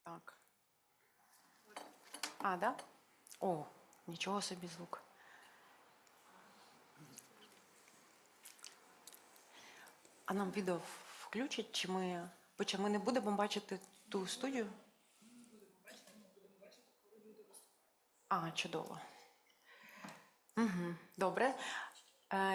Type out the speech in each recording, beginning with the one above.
Так. А, да? О, нічого собі звук. А нам відео включать, чи ми не будемо бачити ту студію? А, чудово. Угу, добре.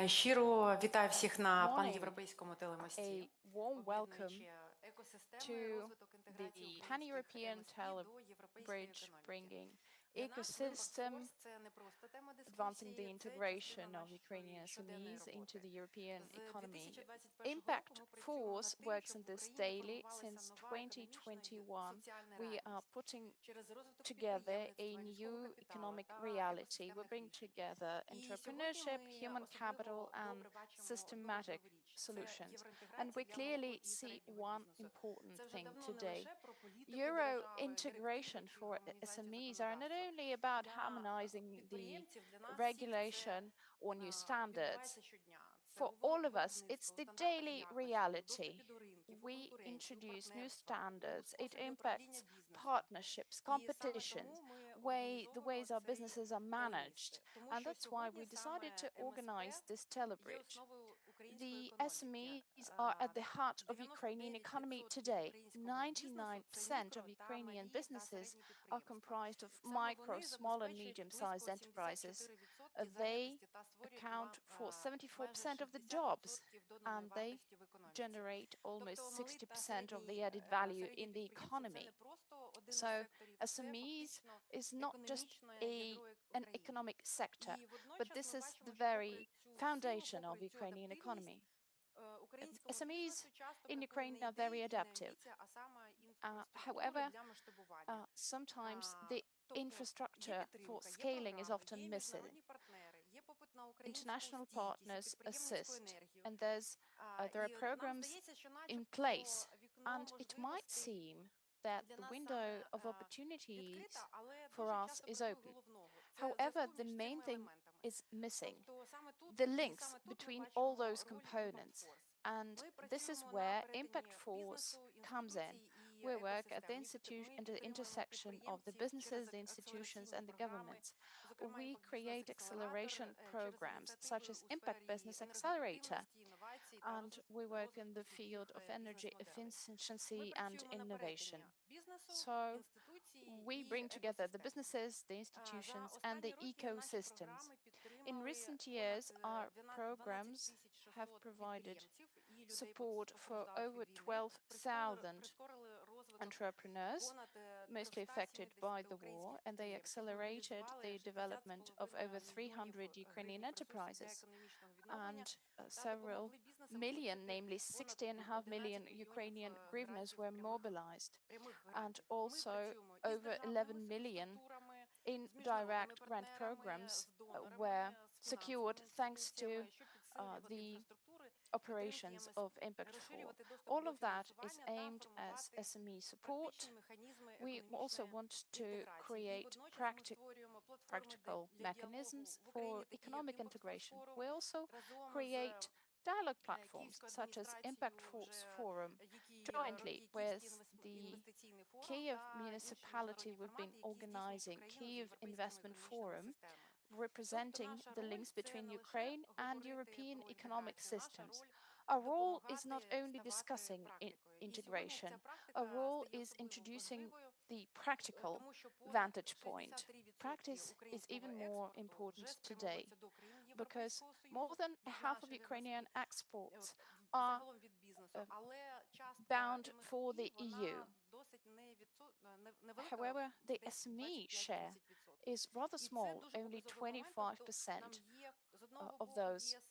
Щиро вітаю всіх на Morning. панєвропейському телемості. A warm welcome Об'єднуючи екосистеми, to розвиток інтеграції the українських pan-European МСП до європейської Telebridge економіки. bringing Для нас ecosystem, Імпортфорс – це не просто тема advancing the дискусії, це частина integration of Ukrainian нашої щоденної SMEs into роботи. the European З economy. 2021 року Impact ми працюємо Force над тим, works щоб on в this Україні daily. формувалася Since нова економічна і 2021, соціальна we are реальність putting через розвиток together a підприємництва, людського new капіталу economic та reality. We екосистемних bring рішень. together І сьогодні entrepreneurship, ми human capital, особливо and добре бачимо одну systematic важливу річ – це solutions. And євроінтеграція we для малого clearly і see середнього one бізнесу. important Це вже thing давно не today. лише про політику Euro держави, директиви integration чи for гармонізацію SMEs are not законодавства. only about Для harmonizing the підприємців, для нас всіх це regulation or new standards. відбувається щодня. Це For all of us, it's виробництво у the стандартах daily якості, у reality. доступі до ринків, у We конкуренції, у introduce new партнерствах, у standards. It способі управління impacts бізнесом. partnerships, І саме competitions, тому ми the організовуємо ways our цей businesses are managed. телеміст. Тому And що that's why сьогодні we decided to саме МСП organize this є telebridge. основою української The економіки. SMEs are at the heart of Ukrainian economy 99% today. українського бізнесу – це 99% of мікро та Ukrainian малі та businesses середні are підприємства. comprised of Саме micro, вони small, and забезпечують близько medium-sized enterprises. 74% They зайнятості та створюють account for майже 74% of the jobs, 60% доданої and they вартості в економіці. generate Тобто almost малі та 60% of the added value середні in the підприємства – це economy. не просто один із So секторів, це SMEs фактично is not just економічне ядро an країни. economic sector, І but водночас this ми is the бачимо, що попри very цю силу, foundation of попри цю Ukrainian адаптивність, economy. українському SMEs бізнесу часто in бракує Ukraine не are very ідей і не adaptive. амбіцій, а саме інфраструктури However, для масштабування. sometimes the Тобто є infrastructure for підтримка, є scaling is програми, often є missing. міжнародні партнери, є попит на українську International стійкість, partners підприємницьку assist, енергію. and there are І нам programs здається, що in начебто place. вікно And it might можливостей seem that для the нас window саме of opportunities відкрита, але for дуже us часто is бракує open. головного. Це However, зв'язку the між main цими thing елементами. is missing Тобто the links саме тут ми between all бачимо those роль Impact components. Force. And Ми this is працюємо на where Impact перетині Force бізнесу, comes in. інституцій і We work at the екосистем. institution Ми and the підтримуємо intersection of the підприємців через businesses, the institutions, акселераційні and the програми, governments. зокрема We Impact Business create acceleration Accelerator, через programs such ініціативи as у Impact сфері Business Accelerator, енергоефективності, інновацій та and we work in розвитку the field стійких of energy бізнес-моделей. Ми efficiency and працюємо на перетині innovation. бізнесу, So інституції we і bring together the екосистем. businesses, the За institutions, and останні the роки наші ecosystems. програми In підтримали recent понад years, our 12 programs have 600 provided підприємців і людей support for постраждалих over від війни, 12,000 прискорили розвиток entrepreneurs, понад mostly affected by 370 the war, українських and they підприємств, accelerated мобілізували the development of over 60,5 мільйонів 300 Ukrainian гривнів ресурсів для enterprises економічного відновлення and та several допомогли бізнесам million, залучити namely понад 60.5 million 11 мільйонів Ukrainian hryvnias грантів were mobilized, прямих and грантів. Ми also працюємо із over державними 11 million структурами, in з міжнародними direct grant партнерами, programs з донорами, were з secured фінансовими thanks to інституціями, щоб підсилювати the інфраструктури підтримки operations of МСП, Impact 4. розширювати доступ All до of that is фінансування та aimed as формувати SME support. практичні механізми We also економічної want to інтеграції. І create водночас ми створюємо платформи practical для діалогу mechanisms в Україні, for такі як economic Impact Force integration. Forum, We also разом з create dialogue platforms Київською such as Impact адміністрацією, Force вже Forum який jointly робить Київський with the інвестиційний форум Kyiv та інші municipality. міжнародні We've been формати, які здійснюють organizing Україну з Kyiv європейськими Investment економічними Forum, системами. Тобто representing наша the роль – links це between не лише Ukraine and говорити European про economic інтеграцію, наша systems. роль – Our role is not допомагати only ставати discussing практикою. І сьогодні ця integration, our практика role стає is особливо introducing важливою, the practical тому що понад vantage point. 63% Practice is українського even more експорту вже important today спрямовується до країн because Європейського more Союзу than від half of наших Ukrainian МСП, exports are загалом від бізнесу, але частка bound for МСП, the EU. вона досить невелика, However, the десь SME share 25-30%. is rather І це small, дуже only показовий момент. Тобто нам 25% є, з одного of боку, those ЄС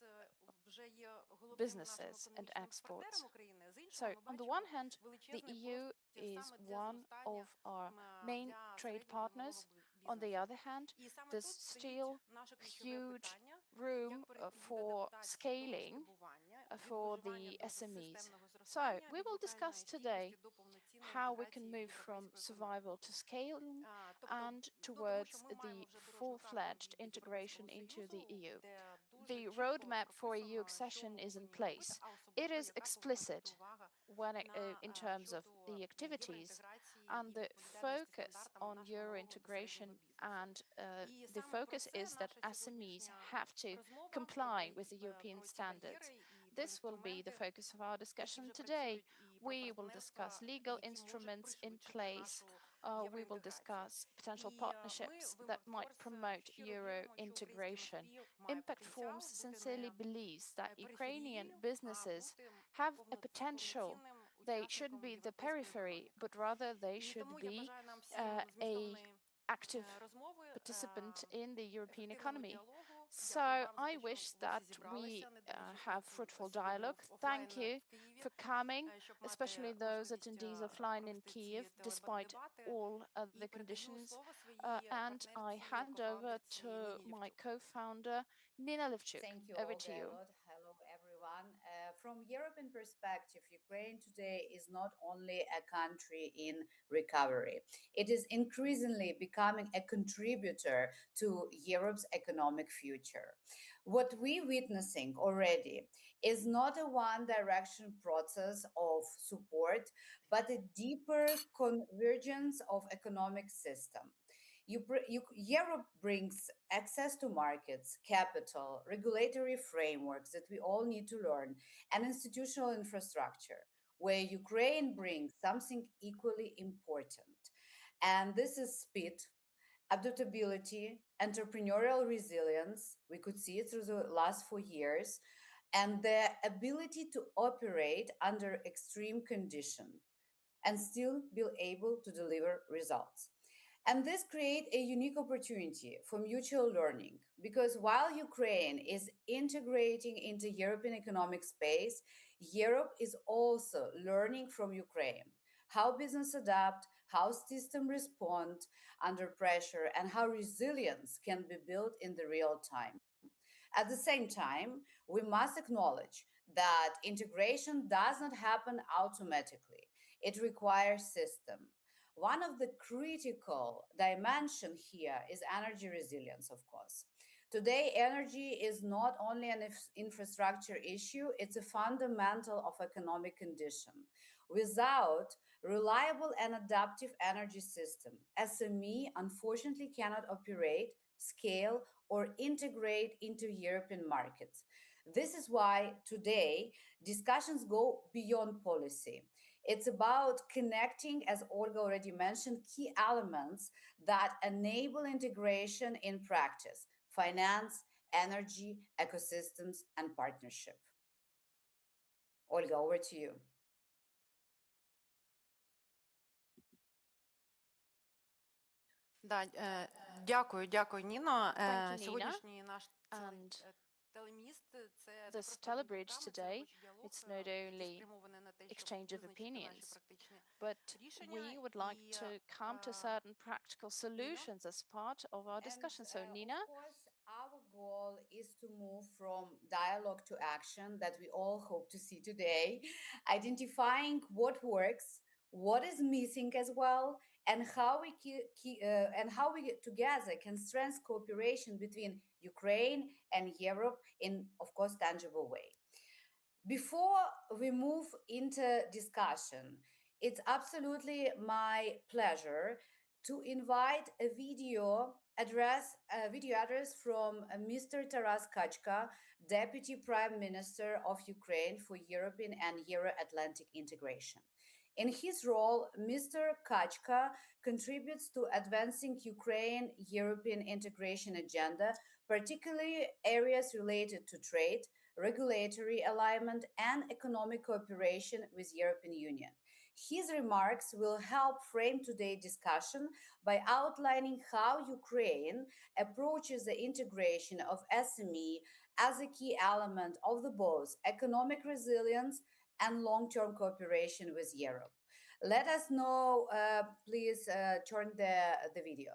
вже є головним нашим businesses and економічним партнером exports. України, з іншого So, ми on the one бачимо hand, the величезний EU простір is саме для one зростання of our main для trade середнього і малого partners. On the бізнесу. other hand, І саме there's тут стоїть still наше ключове huge питання, як room перейти від for адаптації до scaling масштабування, від for виживання the до SMEs. системного So, зростання, we від will локальної discuss today стійкості до повноцінної how we can інтеграції в move from європейську економіку. survival to scaling Тобто, and тому що towards ми маємо the вже дорожню карту full-fledged від integration Європейського into the Союзу, EU. де дуже The чітко roadmap for EU прописано, що accession ми is in повинні робити, place. а It особливо, is яка повинна бути explicit. увага in terms of the activities, and the focus on euro integration, and the focus is that SMEs have to comply with the European standards. This will be the focus of our discussion today. We will discuss legal instruments in place. We will discuss potential partnerships that might promote euro integration. Impact Forms sincerely believes that Ukrainian businesses have a potential. They shouldn't be the periphery, but rather they should be a active participant in the European economy. So I wish that we have fruitful dialogue. Thank you for coming, especially those attendees offline in Kiev, despite all the conditions. And I hand over to my co-founder, Nina Livchuk. Thank you, Over to Olga, you. a lot. Hello, everyone. From European perspective, Ukraine today is not only a country in recovery, it is increasingly becoming a contributor to Europe's economic future. What we're witnessing already is not a one direction process of support, but a deeper convergence of economic system. Europe brings access to markets, capital, regulatory frameworks that we all need to learn, and institutional infrastructure, where Ukraine brings something equally important. And this is speed, adaptability, entrepreneurial resilience. We could see it through the last 4 years, and the ability to operate under extreme conditions and still be able to deliver results. And this creates a unique opportunity for mutual learning because while Ukraine is integrating into European economic space, Europe is also learning from Ukraine how business adapt, how systems respond under pressure, and how resilience can be built in the real time. At the same time, we must acknowledge that integration does not happen automatically. It requires system. One of the critical dimension here is energy resilience, of course. Today, energy is not only an infrastructure issue, it's a fundamental of economic condition. Without reliable and adaptive energy system, SME unfortunately cannot operate, scale, or integrate into European markets. This is why today discussions go beyond policy. It's about connecting, as Olga already mentioned, key elements that enable integration in practice: finance, energy, ecosystems, and partnership. Olga, over to you. Да, дякую, Ніно. Thank you, Nina. Сьогоднішній наш And телеміст це this просто один telebridge програми, це today, робочий діалог, it's not який only спрямований на те, щоб exchange of визначити наші opinions, практичні but рішення. we would like І to come to certain practical Ніно? solutions as part of our And discussion. So, of Nina, course, our goal is to move from dialogue to action that we all hope to see today, identifying what works, what is missing as well, and how we together can strengthen cooperation between Ukraine and Europe in, of course, tangible way. Before we move into discussion, it's absolutely my pleasure to invite a video address from Mr. Taras Kachka, Deputy Prime Minister of Ukraine for European and Euro-Atlantic integration. In his role, Mr. Kachka contributes to advancing Ukraine-European integration agenda, particularly areas related to trade, regulatory alignment, and economic cooperation with European Union. His remarks will help frame today's discussion by outlining how Ukraine approaches the integration of SME as a key element of the both economic resilience and long-term cooperation with Europe. Let us know, please turn the video.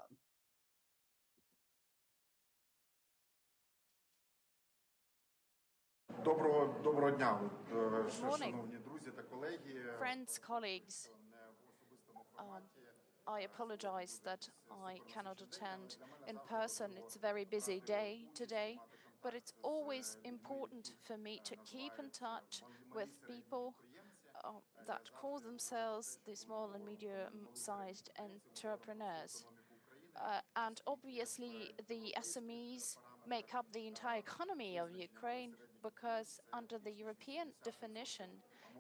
Доброго дня, good morning, шановні друзі та колеги. friends, colleagues. Не в особистому Um, форматі. I apologize that I cannot attend in person. It's a very busy day today, but it's always important for me to keep in touch with people that call themselves the small and medium-sized entrepreneurs. And obviously, the SMEs make up the entire economy of Ukraine because under the European definition,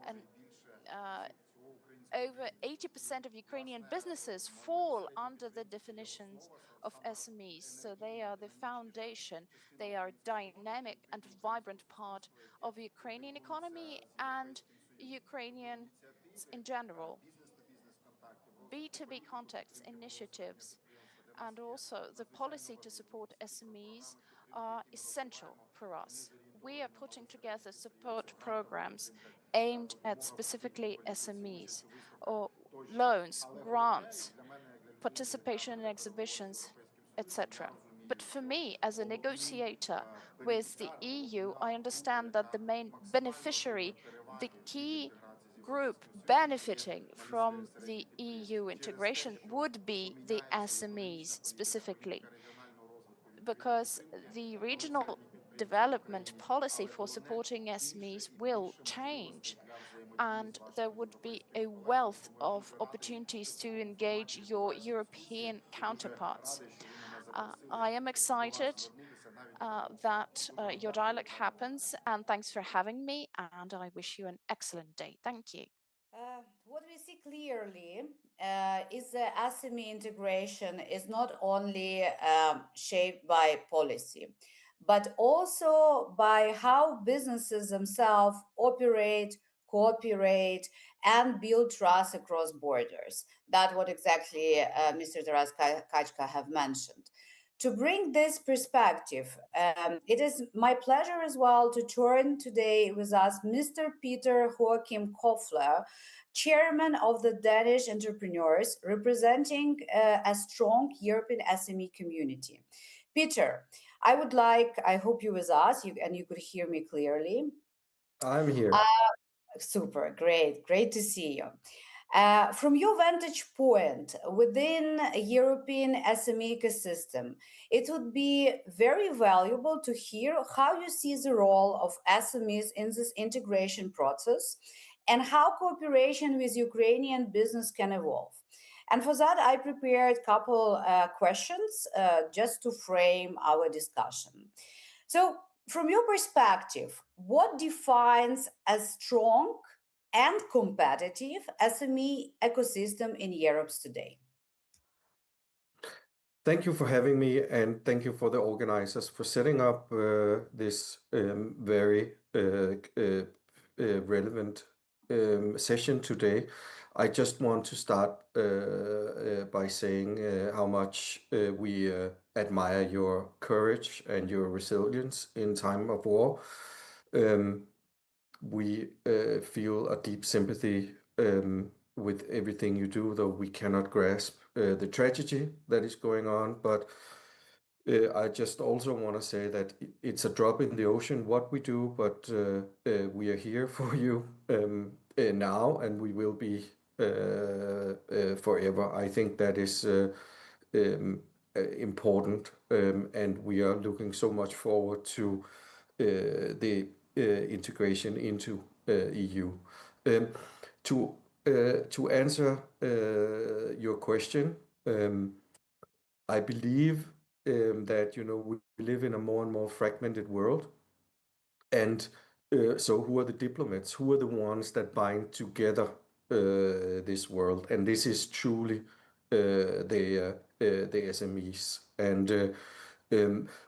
and over 80% of Ukrainian businesses fall under the definitions of SMEs. So they are the foundation. They are a dynamic and vibrant part of Ukrainian economy and Ukrainian in general. B2B contacts, initiatives, and also the policy to support SMEs are essential for us. We are putting together support programs aimed at specifically SMEs, or loans, grants, participation in exhibitions, etc. But for me, as a negotiator with the EU, I understand that the main beneficiary, the key group benefiting from the EU integration would be the SMEs specifically, because the regional development policy for supporting SMEs will change, and there would be a wealth of opportunities to engage your European counterparts. I am excited that your dialogue happens, and thanks for having me, and I wish you an excellent day. Thank you. What we see clearly is the SME integration is not only shaped by policy, but also by how businesses themselves operate, cooperate, and build trust across borders. That's what exactly Mr. Taras Kachka have mentioned. To bring this perspective, it is my pleasure as well to join today with us Mr. Peter Joachim Kofler, chairman of the Danish entrepreneurs, representing a strong European SME community. Peter, I hope you with us and you could hear me clearly. I'm here. Super, great to see you. From your vantage point within a European SME ecosystem, it would be very valuable to hear how you see the role of SMEs in this integration process and how cooperation with Ukrainian business can evolve. And for that, I prepared a couple questions just to frame our discussion. So, from your perspective, what defines a strong and competitive SME ecosystem in Europe today? Thank you for having me, and thank you for the organizers for setting up this very relevant session today. I just want to start by saying how much we admire your courage and your resilience in time of war. We feel a deep sympathy with everything you do, though we cannot grasp the tragedy that is going on. But I just also want to say that it's a drop in the ocean what we do, but we are here for you now, and we will be forever. I think that is important, and we are looking so much forward to the integration into EU. To answer your question, I believe that we live in a more and more fragmented world, and so who are the diplomats? Who are the ones that bind together this world? And this is truly the SMEs, and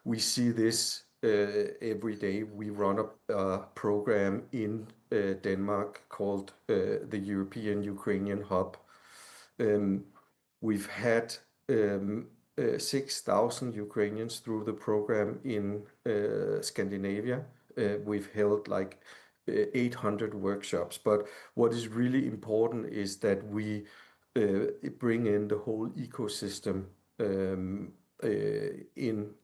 we see this every day. We run a program in Denmark called the European Ukrainian Hub. We've had 6,000 Ukrainians through the program in Scandinavia. We've held like 800 workshops. But what is really important is that we bring in the whole ecosystem in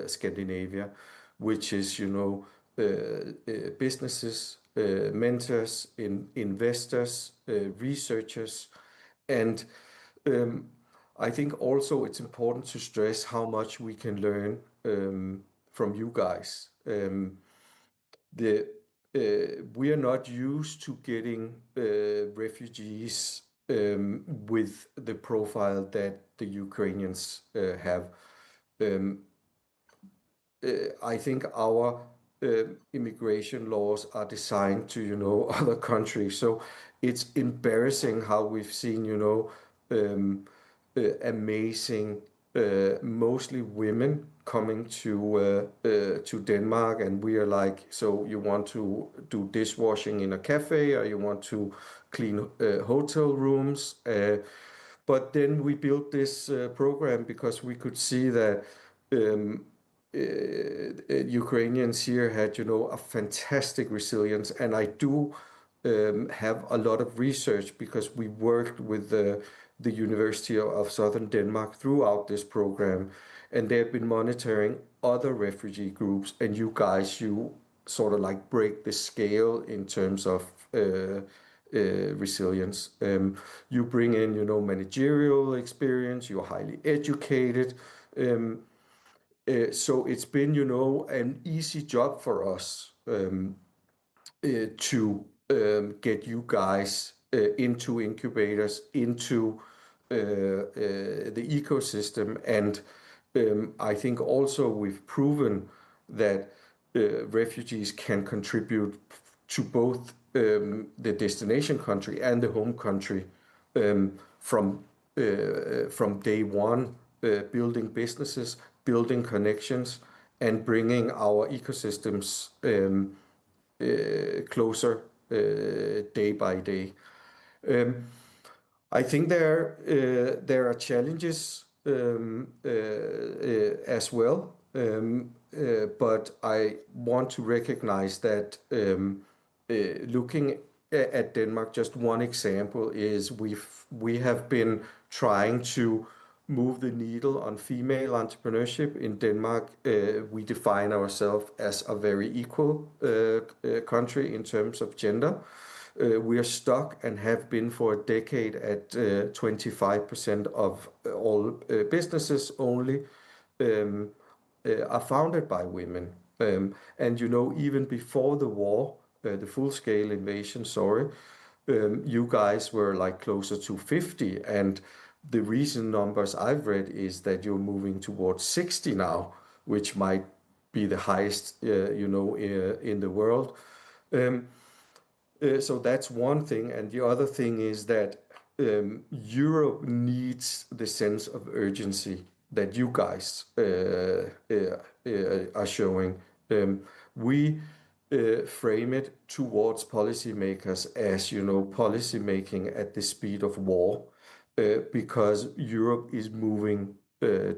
Scandinavia, which is, businesses, mentors, investors, researchers. And I think also it's important to stress how much we can learn from you guys. The we are not used to getting refugees with the profile that the Ukrainians have. I think our immigration laws are designed to, other countries. So it's embarrassing how we've seen, amazing, mostly women coming to Denmark, and we are like, so you want to do dishwashing in a cafe, or you want to clean hotel rooms? But then we built this program because we could see that Ukrainians here had, a fantastic resilience, and I do have a lot of research because we worked with the University of Southern Denmark throughout this program, and they've been monitoring other refugee groups, and you guys, you sort of like break the scale in terms of resilience. You bring in, managerial experience, you're highly educated. So it's been, an easy job for us to get you guys into incubators, into the ecosystem. And I think also we've proven that refugees can contribute to both the destination country and the home country from day one, building businesses, building connections, and bringing our ecosystems closer day by day. I think there are challenges as well, but I want to recognize that looking at Denmark, just one example is we have been trying to move the needle on female entrepreneurship in Denmark. We define ourselves as a very equal country in terms of gender. We are stuck and have been for a decade at 25% of all businesses only are founded by women. And even before the war, the full-scale invasion, you guys were like closer to 50, and the recent numbers I've read is that you're moving towards 60 now, which might be the highest, in the world. So that's one thing, and the other thing is that Europe needs the sense of urgency that you guys are showing. We frame it towards policymakers as, policy making at the speed of war, because Europe is moving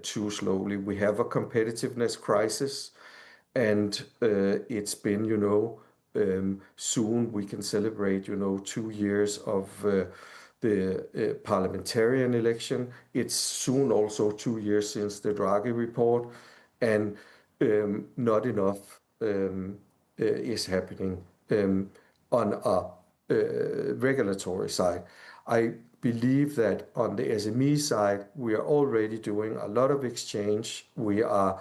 too slowly. We have a competitiveness crisis, and it's been, soon we can celebrate, 2 years of the parliamentarian election. It's soon also 2 years since the Draghi report, and not enough is happening on a regulatory side. I believe that on the SME side, we are already doing a lot of exchange. We are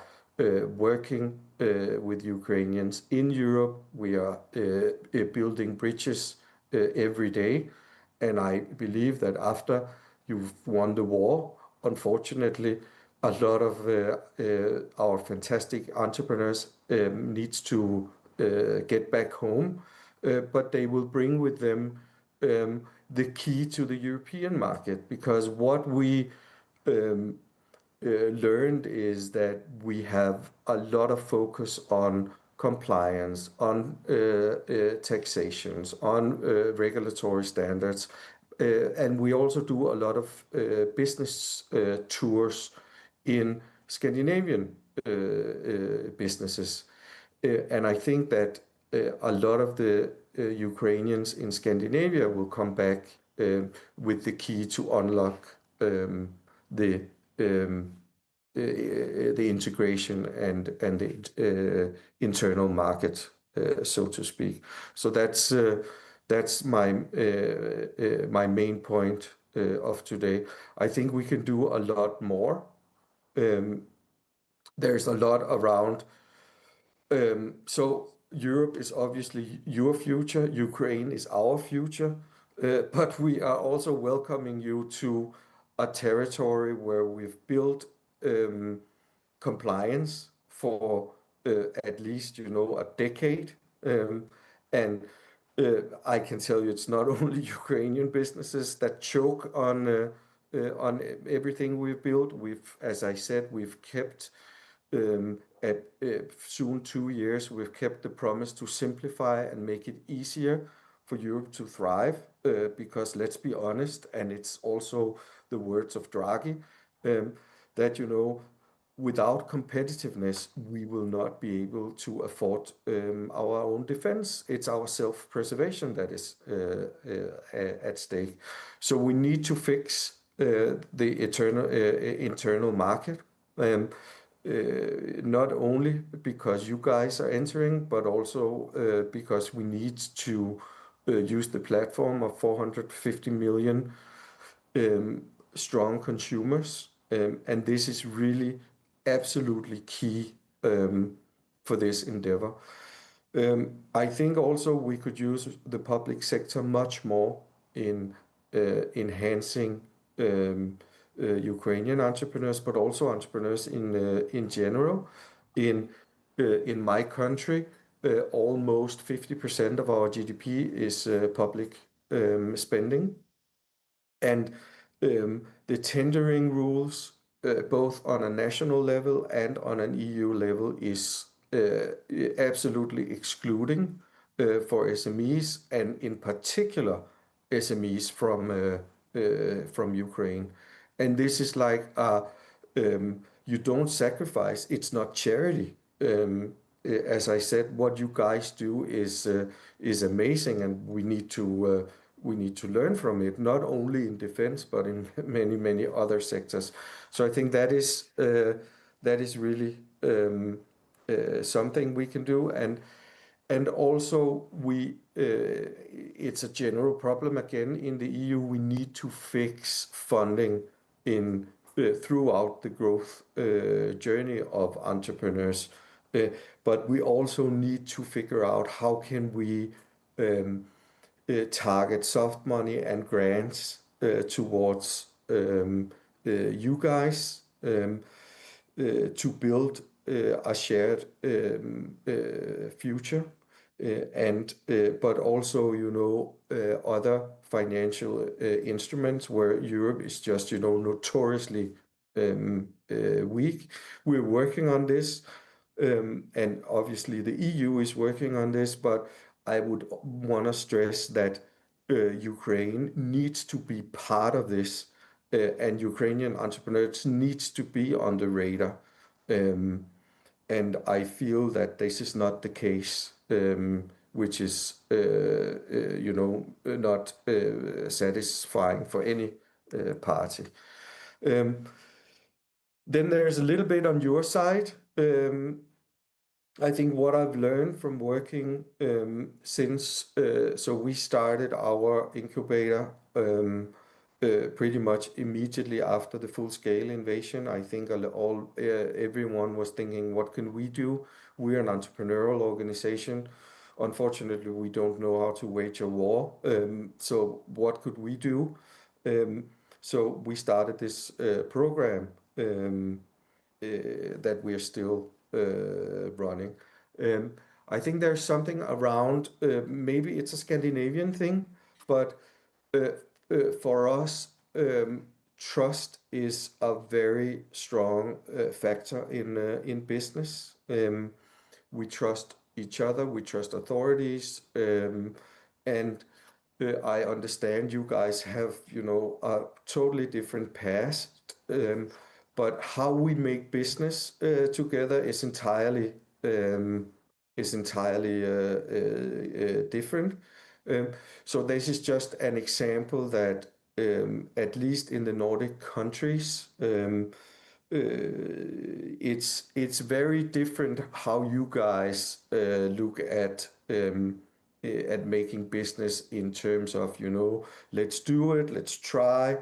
working with Ukrainians in Europe. We are building bridges every day. And I believe that after you've won the war, unfortunately, a lot of our fantastic entrepreneurs needs to get back home, but they will bring with them the key to the European market, because what we learned is that we have a lot of focus on compliance, on taxations, on regulatory standards, and we also do a lot of business tours in Scandinavian businesses. And I think that a lot of the Ukrainians in Scandinavia will come back with the key to unlock the integration and the internal market, so to speak. So that's my main point of today. I think we can do a lot more. There's a lot around. So Europe is obviously your future, Ukraine is our future, but we are also welcoming you to a territory where we've built compliance for at least, a decade. And I can tell you it's not only Ukrainian businesses that choke on everything we've built. As I said, we've kept at soon 2 years, we've kept the promise to simplify and make it easier for Europe to thrive. Because let's be honest, and it's also the words of Draghi, that without competitiveness, we will not be able to afford our own defense. It's our self-preservation that is at stake. So we need to fix the internal market. Not only because you guys are entering, but also because we need to use the platform of 450 million strong consumers. And this is really absolutely key for this endeavor. I think also we could use the public sector much more in enhancing Ukrainian entrepreneurs, but also entrepreneurs in general. In my country, almost 50% of our GDP is public spending. And the tendering rules, both on a national level and on an EU level, is absolutely excluding for SMEs, and in particular SMEs from Ukraine. And this is like you don't sacrifice. It's not charity. As I said, what you guys do is amazing, and we need to learn from it, not only in defense, but in many other sectors. So I think that is really something we can do. And also it's a general problem again in the EU. We need to fix funding throughout the growth journey of entrepreneurs. But we also need to figure out how can we target soft money and grants towards you guys to build a shared future, but also other financial instruments where Europe is just notoriously weak. We're working on this, and obviously the EU is working on this, but I would want to stress that Ukraine needs to be part of this, and Ukrainian entrepreneurs needs to be on the radar. And I feel that this is not the case, which is, not satisfying for any party. Then there's a little bit on your side. I think what I've learned from working since, so we started our incubator pretty much immediately after the full-scale invasion. I think everyone was thinking, what can we do? We're an entrepreneurial organization. Unfortunately, we don't know how to wage a war. So what could we do? So we started this program that we are still running. I think there's something around, maybe it's a Scandinavian thing, but for us, trust is a very strong factor in business. We trust each other, we trust authorities, and I understand you guys have, a totally different past, but how we make business together is entirely different. So this is just an example that at least in the Nordic countries, it's very different how you guys look at making business in terms of, let's do it, let's try,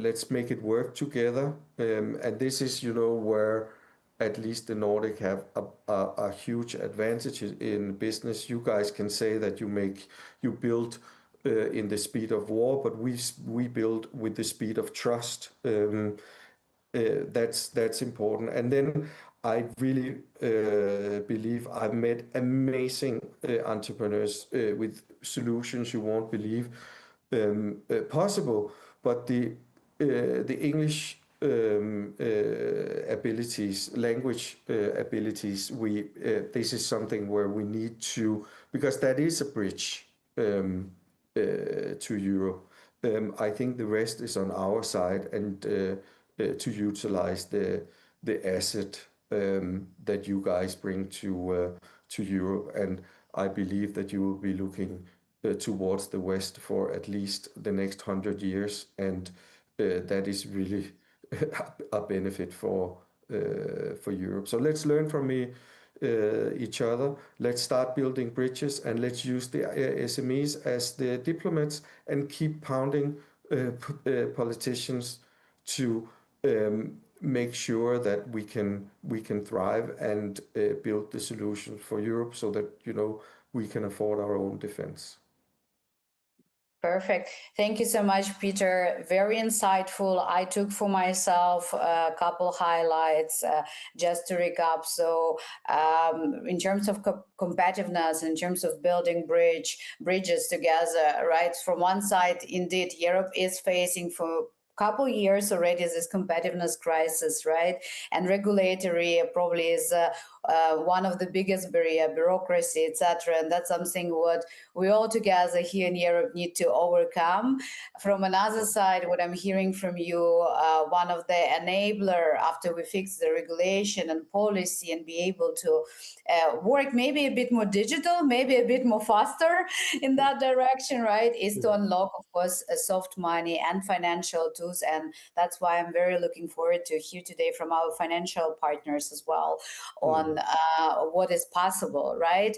let's make it work together. And this is, where at least the Nordic have a huge advantage in business. You guys can say that you build in the speed of war, but we build with the speed of trust. That's important. And then I really believe I've met amazing entrepreneurs with solutions you won't believe possible. But the English abilities, language abilities, this is something where we need to, because that is a bridge to Europe. I think the rest is on our side, and to utilize the asset that you guys bring to Europe. And I believe that you will be looking towards the West for at least the next 100 years, and that is really a benefit for Europe. So let's learn from each other. Let's start building bridges, and let's use the SMEs as the diplomats and keep pounding politicians to make sure that we can thrive and build the solution for Europe, so that we can afford our own defense. Perfect. Thank you so much, Peter. Very insightful. I took for myself a couple highlights just to recap. So in terms of competitiveness, in terms of building bridges together, right? From one side, indeed, Europe is facing for couple years already this competitiveness crisis, right? And regulatory probably is one of the biggest barrier, bureaucracy, etc. And that's something what we all together here in Europe need to overcome. From another side, what I'm hearing from you, one of the enabler after we fix the regulation and policy and be able to work maybe a bit more digital, maybe a bit more faster in that direction, right, is to unlock, of course, soft money and financial tools. And that's why I'm very looking forward to hear today from our financial partners as well on what is possible, right?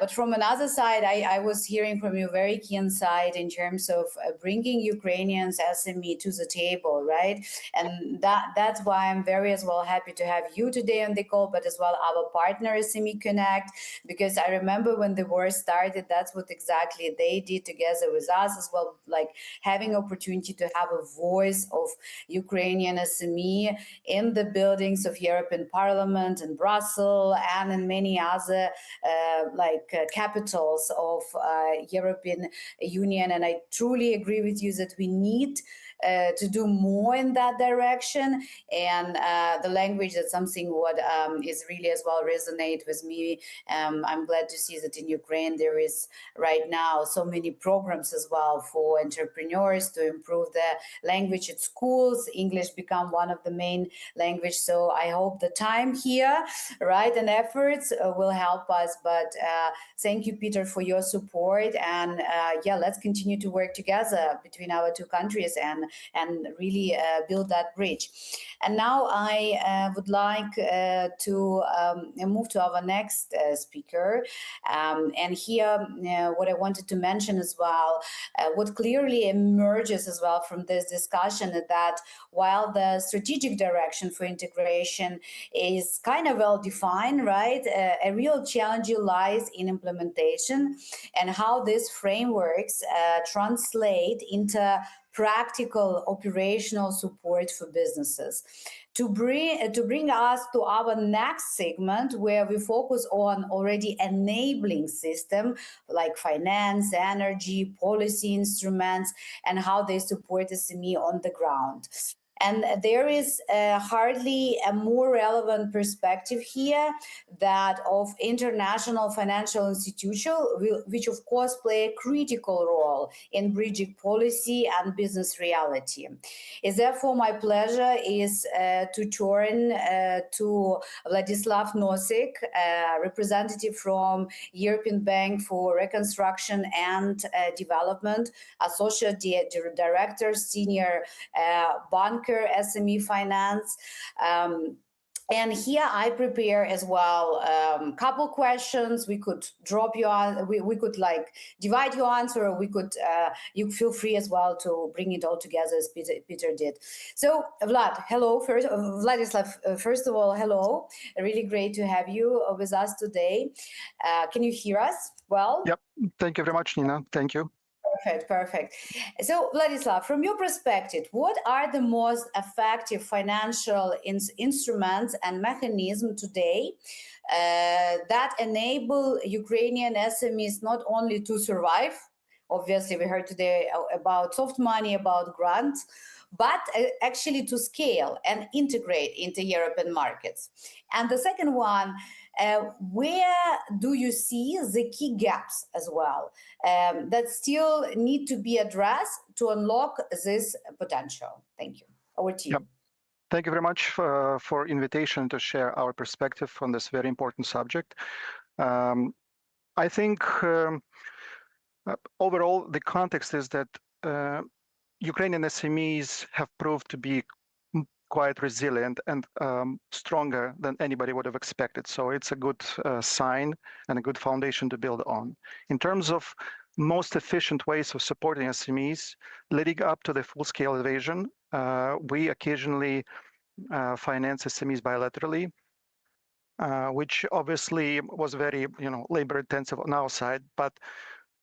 But from another side, I was hearing from you very key insight in terms of bringing Ukrainians SME to the table, right? And that's why I'm very as well happy to have you today on the call, but as well our partner SME Connect, because I remember when the war started, that's what exactly they did together with us as well, like having opportunity to have a voice of Ukrainian SME in the buildings of European Parliament in Brussels and in many other capitals of European Union. And I truly agree with you that we need to do more in that direction. And the language, that's something what is really as well resonate with me. I'm glad to see that in Ukraine there is right now so many programs as well for entrepreneurs to improve the language at schools. English become one of the main language. So I hope the time here, right, and efforts will help us. But thank you, Peter, for your support. And yeah, let's continue to work together between our two countries and really build that bridge. And now I would like to move to our next speaker. And here, what I wanted to mention as well, what clearly emerges as well from this discussion is that while the strategic direction for integration is kind of well defined, right, a real challenge lies in implementation and how these frameworks translate into practical operational support for businesses. To bring us to our next segment, where we focus on already enabling system like finance, energy, policy instruments, and how they support SME on the ground. And there is hardly a more relevant perspective here, that of international financial institutions, which of course play a critical role in bridging policy and business reality. It's therefore my pleasure is to turn to Vladislav Nosik, representative from European Bank for Reconstruction and Development, Associate Director, Senior Banker, SME Finance. And here I prepare as well couple questions. We could drop you on. We could like divide your answer, or we could. You feel free as well to bring it all together as Peter did. So Vlad, hello first. Vladislav, first of all, hello. Really great to have you with us today. Can you hear us well? Yep. Thank you very much, Nina. Thank you. Perfect, perfect. So, Vladislav, from your perspective, what are the most effective financial instruments and mechanisms today that enable Ukrainian SMEs not only to survive? Obviously, we heard today about soft money, about grants, but actually to scale and integrate into European markets. And the second one, where do you see the key gaps as well that still need to be addressed to unlock this potential? Thank you. Over to you. Yep. Thank you very much for invitation to share our perspective on this very important subject. I think overall the context is that Ukrainian SMEs have proved to be quite resilient and stronger than anybody would have expected. So it's a good sign and a good foundation to build on. In terms of most efficient ways of supporting SMEs, leading up to the full-scale invasion, we occasionally finance SMEs bilaterally, which obviously was very, labor-intensive on our side. But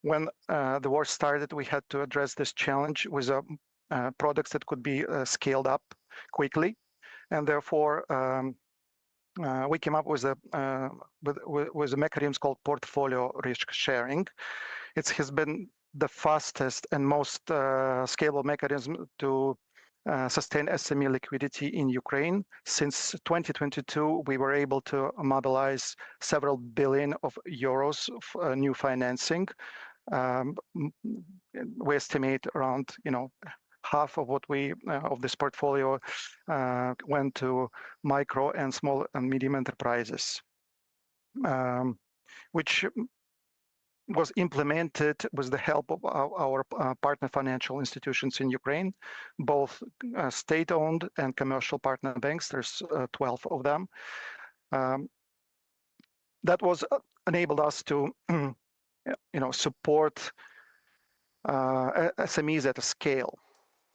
when the war started, we had to address this challenge with products that could be scaled up quickly, and therefore we came up with a mechanism called portfolio risk sharing. It has been the fastest and most scalable mechanism to sustain SME liquidity in Ukraine. Since 2022, we were able to mobilize several billion of euros of new financing. We estimate around, half of what of this portfolio went to micro and small and medium enterprises, which was implemented with the help of our partner financial institutions in Ukraine, both state-owned and commercial partner banks. There's 12 of them. That was enabled us to, support SMEs at a scale.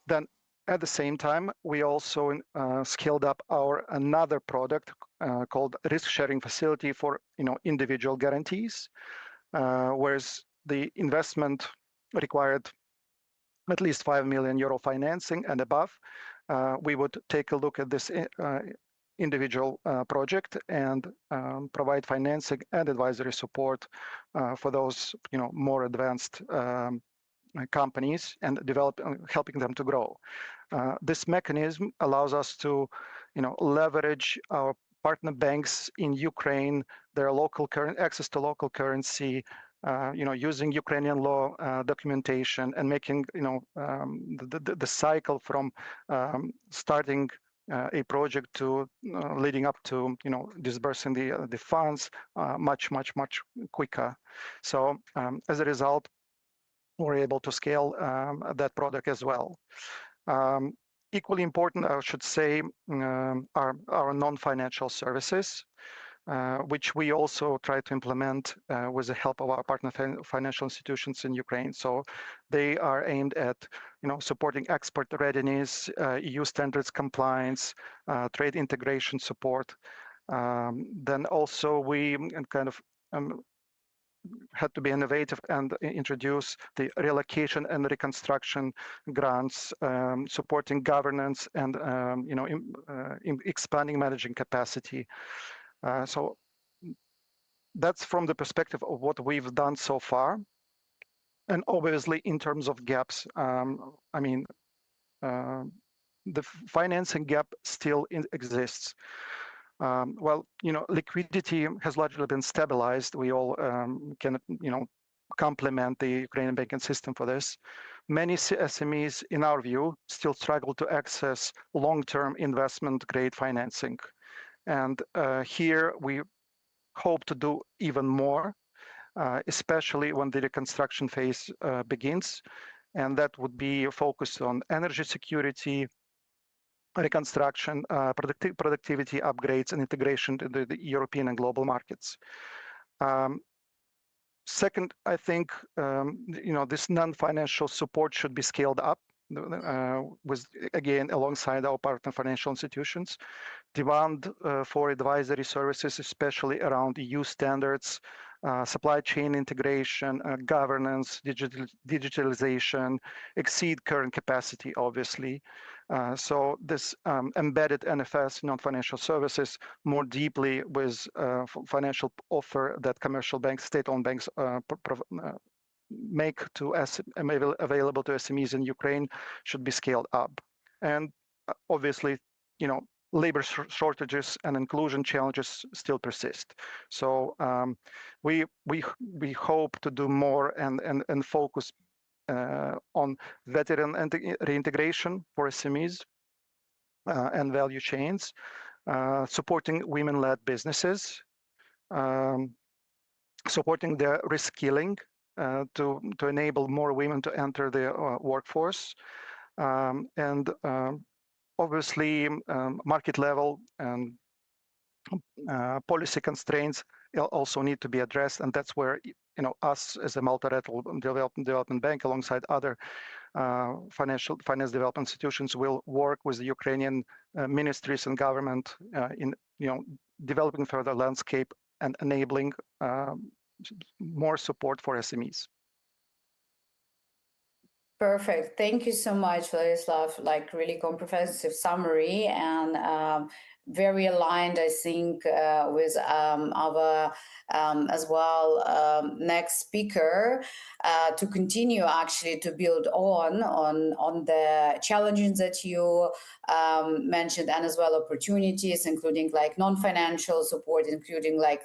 Then at the same time, we also scaled up another product called risk sharing facility for individual guarantees, whereas the investment required at least 5 million euro financing and above. We would take a look at this individual project and provide financing and advisory support for those more advanced companies and helping them to grow. This mechanism allows us to, leverage our partner banks in Ukraine, their local access to local currency, using Ukrainian law documentation and making, the cycle from starting a project to leading up to, disbursing the funds much quicker. So as a result, we're able to scale that product as well. Equally important, I should say, are our non-financial services, which we also try to implement with the help of our partner financial institutions in Ukraine. So they are aimed at, supporting export readiness, EU standards compliance, trade integration support. Then also we kind of had to be innovative and introduce the relocation and reconstruction grants, supporting governance and expanding managing capacity. So that's from the perspective of what we've done so far. And obviously, in terms of gaps, the financing gap still exists. Well, liquidity has largely been stabilized. We all can, complement the Ukrainian banking system for this. Many SMEs, in our view, still struggle to access long-term investment-grade financing. And here we hope to do even more, especially when the reconstruction phase begins. And that would be focused on energy security, reconstruction, productivity upgrades, and integration into the European and global markets. Second, I think this non-financial support should be scaled up with, again, alongside our partner financial institutions. Demand for advisory services, especially around EU standards, supply chain integration, governance, digitalization, exceed current capacity, obviously. So this embedded NFS, non-financial services, more deeply with financial offer that commercial banks, state-owned banks make to available to SMEs in Ukraine should be scaled up. And obviously, labor shortages and inclusion challenges still persist. So we hope to do more and focus on veteran reintegration for SMEs and value chains, supporting women-led businesses, supporting their reskilling to enable more women to enter the workforce, and obviously market level and policy constraints also need to be addressed, and that's where us as a multilateral development bank alongside other finance development institutions will work with the Ukrainian ministries and government in developing further landscape and enabling more support for SMEs. Perfect. Thank you so much, Vladislav. Like really comprehensive summary and very aligned, I think, with our as well next speaker to continue actually to build on the challenges that you mentioned, and as well opportunities, including like non-financial support, including like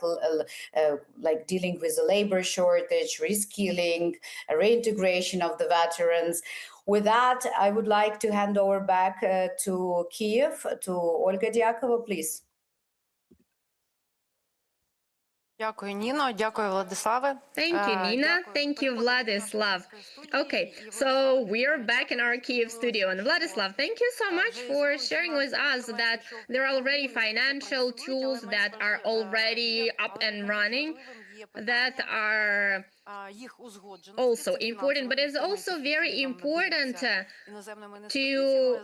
dealing with the labor shortage, reskilling, reintegration of the veterans. With that, I would like to hand over back to Kiev, to Olga Dyakova, please. Дякую, Ніно. Дякую, Владиславе. Thank you, Nina. Thank you, Vladislav. Okay, so we are back in our Kyiv studio. And Vladislav, thank you so much for sharing with us that there are already financial tools that are already up and running, that are also important, but it's also very important to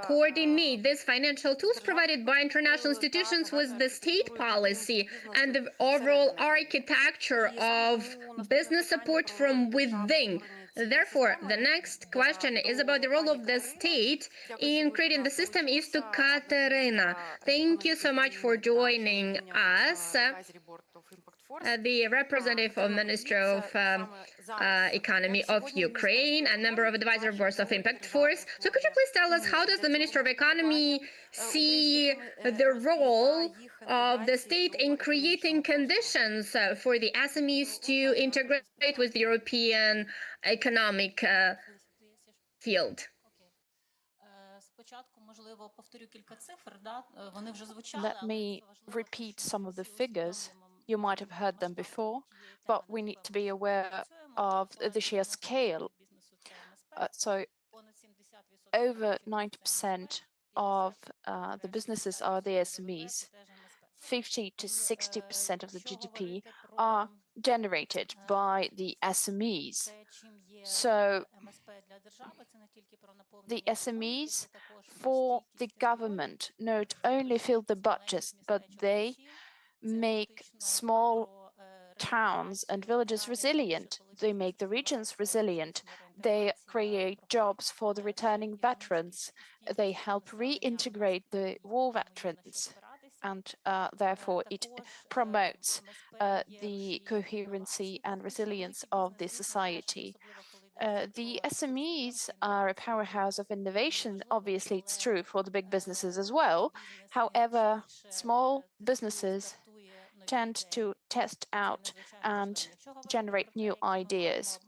coordinate these financial tools provided by international institutions with the state policy and the overall architecture of business support from within. Therefore, the next question is about the role of the state in creating the system is to Katerina. Thank you so much for joining us. The representative of Minister of Economy of Ukraine and member of Advisory Board of Impact Force. So could you please tell us how does the Minister of Economy see the role of the state in creating conditions for the SMEs to integrate with the European economic field? Let me repeat some of the figures. You might have heard them before, but we need to be aware of the sheer scale. So over 90% of the businesses are the SMEs. 50 to 60% of the GDP are generated by the SMEs. So the SMEs for the government not only fill the budgets, but they make small towns and villages resilient. They make the regions resilient. They create jobs for the returning veterans. They help reintegrate the war veterans. And therefore, it promotes the coherency and resilience of the society. The SMEs are a powerhouse of innovation. Obviously, it's true for the big businesses as well. However, small businesses tend to test out and generate new ideas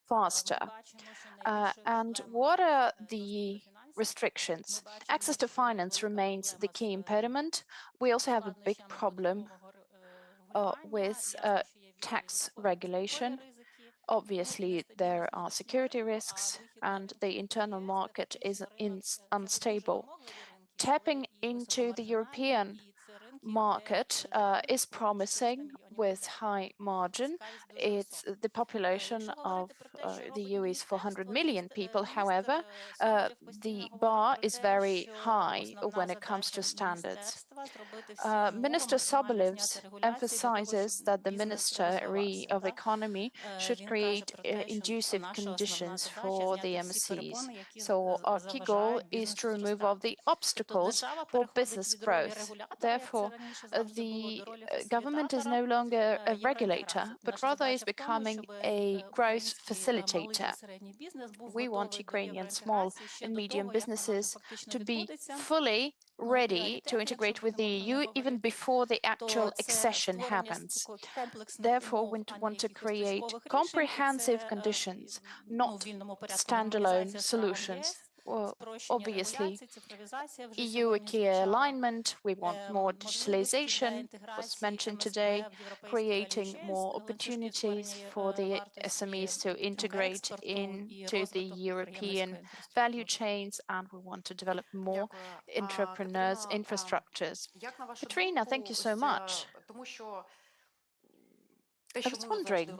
faster. And what are the restrictions? Access to finance remains the key impediment. We also have a big problem with tax regulation. Obviously, there are security risks and the internal market is unstable. Tapping into the European market is promising with high margin. It's the population of the EU is 400 million people. However, the bar is very high when it comes to standards. Minister Sobolev's emphasizes that the Ministry of Economy should create inducive conditions for the MSCs. So our key goal is to remove all the obstacles for business growth. Therefore, the government is no longer a regulator, but rather is becoming a growth facilitator. We want Ukrainian small and medium businesses to be fully ready to integrate with the EU even before the actual accession happens. Therefore, we want to create comprehensive conditions, not standalone solutions. Well, obviously, EU key alignment, we want more digitalization, was mentioned today, creating more opportunities for the SMEs to integrate into the European value chains, and we want to develop more entrepreneurs' infrastructures. Katrina, thank you so much. I was wondering,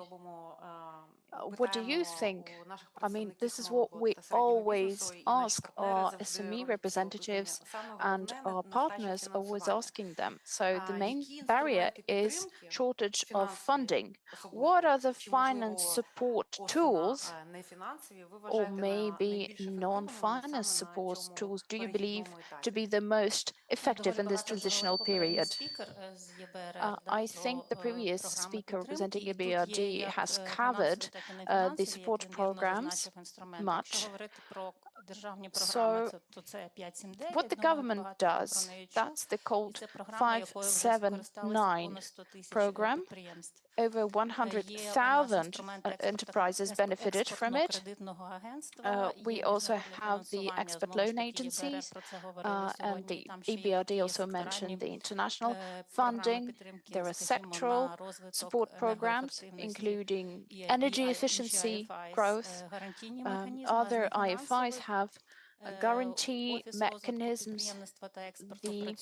what do you think? I mean, this is what we always ask our SME representatives and our partners, always asking them. So the main barrier is shortage of funding. What are the finance support tools or maybe non-finance support tools do you believe to be the most effective in this transitional period? I think the previous speaker representing EBRD has covered the support programs much. So what the government does, that's the called 579 program. Over 100,000 enterprises benefited from it. We also have the expert loan agencies, and the EBRD also mentioned the international funding. There are sectoral support programs, including energy efficiency, growth. Other IFIs have guarantee mechanisms. The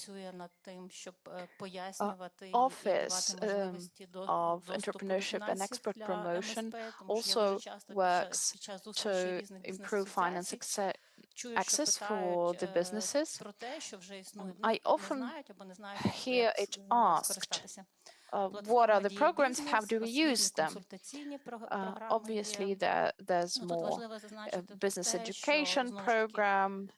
Office of Entrepreneurship and Export Promotion also works to improve finance access for the businesses. I often hear it asked, what are the programs, how do we use them? Obviously, there's more business education program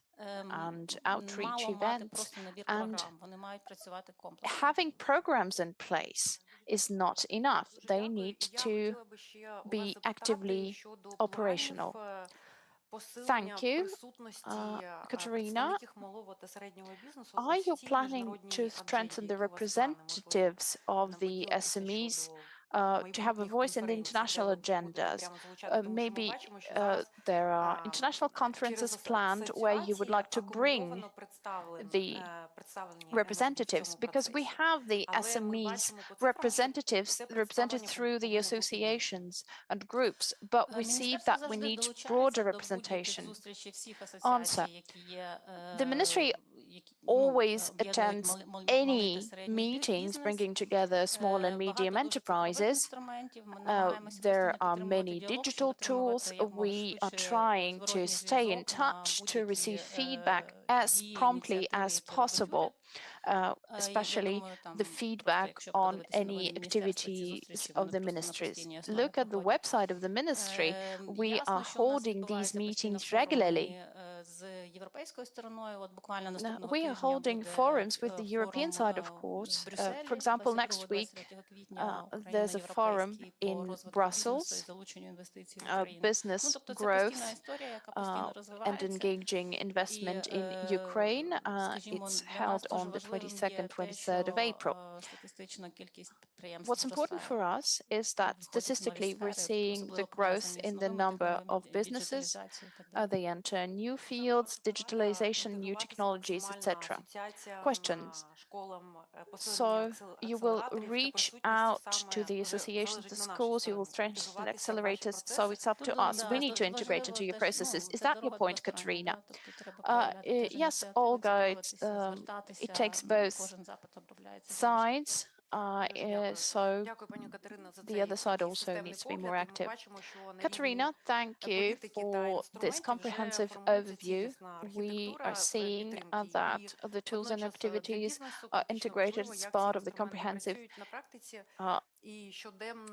and outreach events, and having programs in place is not enough. They need to be actively operational. Thank you, Katerina. Are you planning to strengthen the representatives of the SMEs to have a voice in the international agendas? Maybe there are international conferences planned where you would like to bring the representatives, because we have the SMEs representatives represented through the associations and groups, but we see that we need broader representation. Answer. The ministry always attends any meetings bringing together small and medium enterprises. There are many digital tools. We are trying to stay in touch to receive feedback as promptly as possible, especially the feedback on any activities of the ministries. Look at the website of the ministry. We are holding these meetings regularly. We are holding forums with the European side, of course. For example, next week, there's a forum in Brussels, business growth and engaging investment in Ukraine. It's held on the 22nd, 23rd of April. What's important for us is that statistically we're seeing the growth in the number of businesses. They enter new fields, digitalization, new technologies, etc. Questions. So you will reach out to the associations, the schools, you will strengthen accelerators. So it's up to us. We need to integrate into your processes. Is that your point, Katerina? Yes, Olga, it takes both sides. So the other side also needs to be more active. Katerina, thank you for this comprehensive overview. We are seeing that the tools and activities are integrated as part of the comprehensive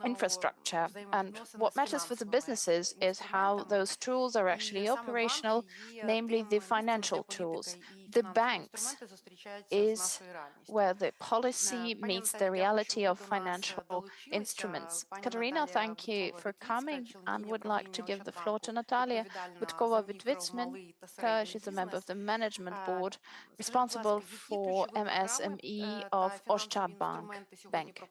infrastructure. And what matters for the businesses is how those tools are actually operational, namely the financial tools. The banks is where the policy meets the reality of financial instruments. Katerina, thank you for coming, and would like to give the floor to Natalia Butkova-Vitvitsmin. She's a member of the management board responsible for MSME of Oshchad Bank.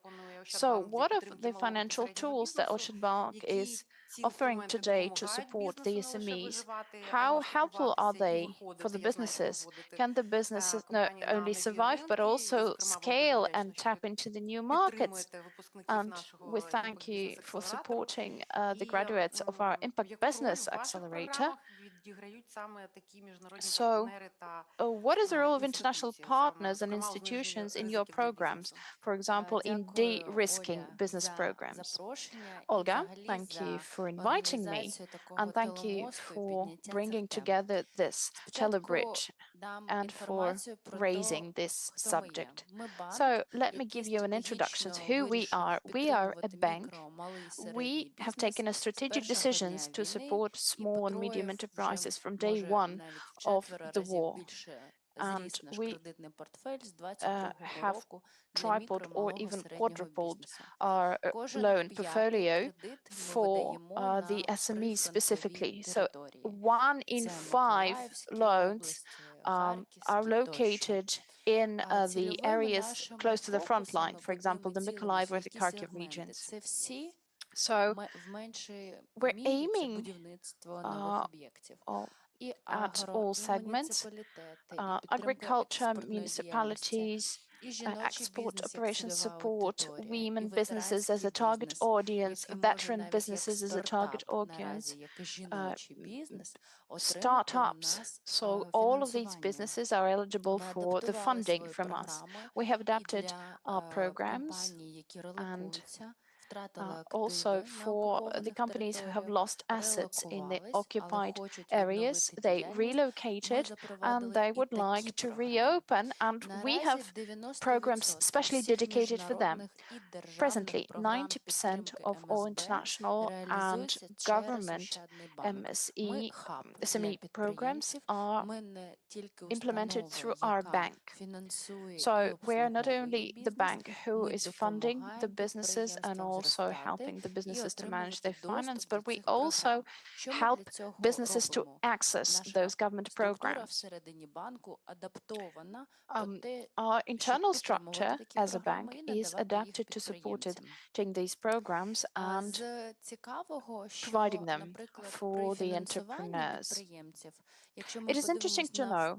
So what are the financial tools that Oshchad Bank is offering today to support the SMEs? How helpful are they for the businesses? Can the businesses not only survive but also scale and tap into the new markets? And we thank you for supporting the graduates of our Impact Business Accelerator. So what is the role of international partners and institutions in your programs, for example, in de-risking business programs? Olga, thank you for inviting me, and thank you for bringing together this telebridge and for raising this subject. So let me give you an introduction to who we are. We are a bank. We have taken a strategic decisions to support small and medium enterprises from day one of the war. And we have tripled or even quadrupled our loan portfolio for the SMEs specifically. So 1 in 5 loans are located in the areas close to the front line, for example, the Mykolaiv or the Kharkiv regions. So we're aiming at all segments, agriculture, municipalities, export operations support, women businesses as a target audience, veteran businesses as a target audience, startups. So all of these businesses are eligible for the funding from us. We have adapted our programs and also for the companies who have lost assets in the occupied areas. They relocated and they would like to reopen, and we have programs specially dedicated for them. Presently, 90% of all international and government SME programs are implemented through our bank. So we are not only the bank who is funding the businesses and also helping the businesses to manage their finance, but we also help businesses to access those government programs. Our internal structure as a bank is adapted to supporting these programs and providing them for the entrepreneurs. It is interesting to know,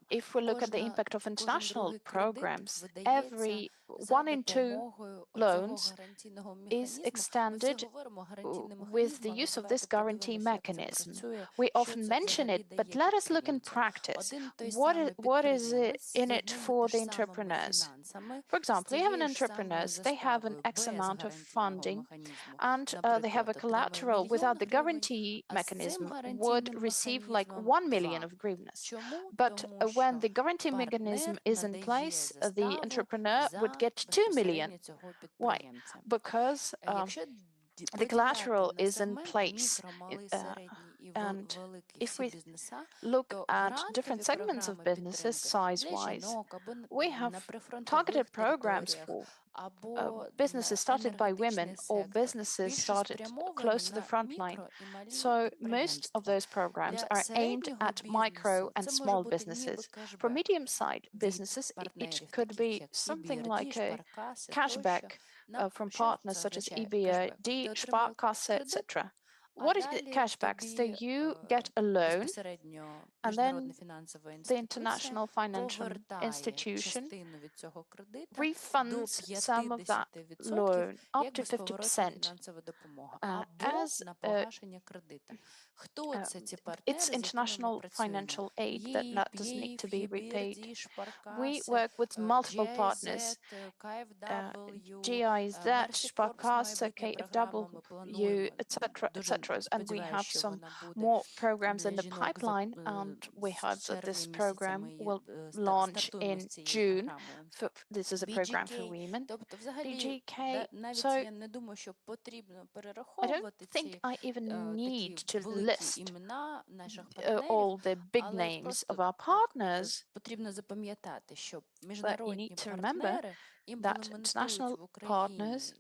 if we look at the impact of international programs, every 1 in 2 loans is extended with the use of this guarantee mechanism. We often mention it, but let us look in practice. What is in it for the entrepreneurs? For example, you have an entrepreneurs, they have an X amount of funding and they have a collateral. Without the guarantee mechanism would receive like 1 million of hryvnias. But when the guarantee mechanism is in place, the entrepreneur would get 2 million. Why? Because the collateral is in place. And if we look at different segments of businesses size-wise, we have targeted programs for businesses started by women or businesses started close to the front line. So most of those programs are aimed at micro and small businesses. For medium-sized businesses, it could be something like a cashback from partners such as EBRD, Sparkasse, etc. What is cashback? So you get a loan, and then the international financial institution refunds some of that loan up to 50% as it's international financial aid that doesn't need to be repaid. We work with multiple partners, GIZ, Sparkasse, KfW, etc., etc. And we have some more programs in the pipeline, and we hope that this program will launch in June. This is a program for women, DGK. So I don't think I even need to list all the big names of our partners, but you need to remember that international partners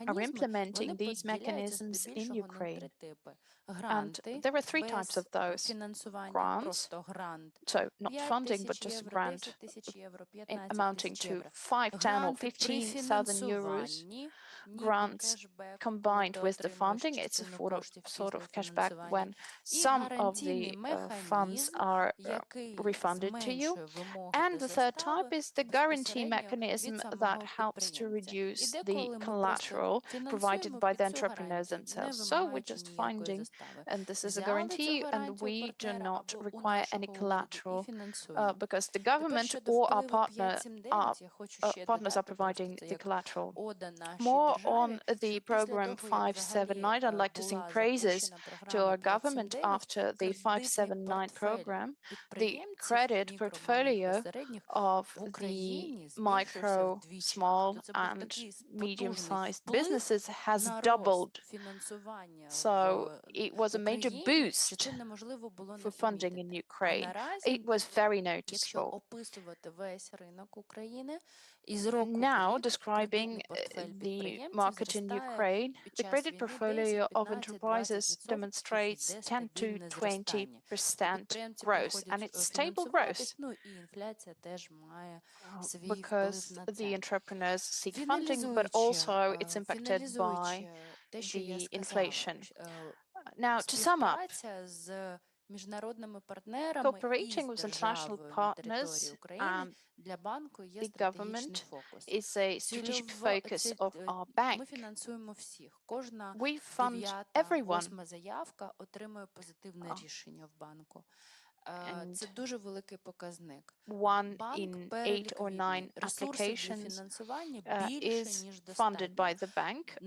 are implementing these mechanisms in Ukraine. And there are three types of those. Grants, so not funding, but just a grant amounting to 5, 10 or 15,000 euros. Grants combined with the funding, it's a sort of cashback when some of the funds are refunded to you. And the third type is the guarantee mechanism that helps to reduce the collateral provided by the entrepreneurs themselves. So we're just finding, and this is a guarantee, and we do not require any collateral because the government or our partners are providing the collateral. More on the program 579, I'd like to sing praises to our government after the 579 program. The credit portfolio of the micro, small and medium-sized businesses has doubled. So it was a major boost for funding in Ukraine. It was very noticeable. Now, describing the market in Ukraine, the credit portfolio of enterprises demonstrates 10 to 20% growth, and it's stable growth because the entrepreneurs seek funding, but also it's impacted by the inflation. Now, to sum up, cooperating with international partners and the government is a strategic focus of our bank. We fund everyone. And 1 in 8 or 9 applications is funded by the bank.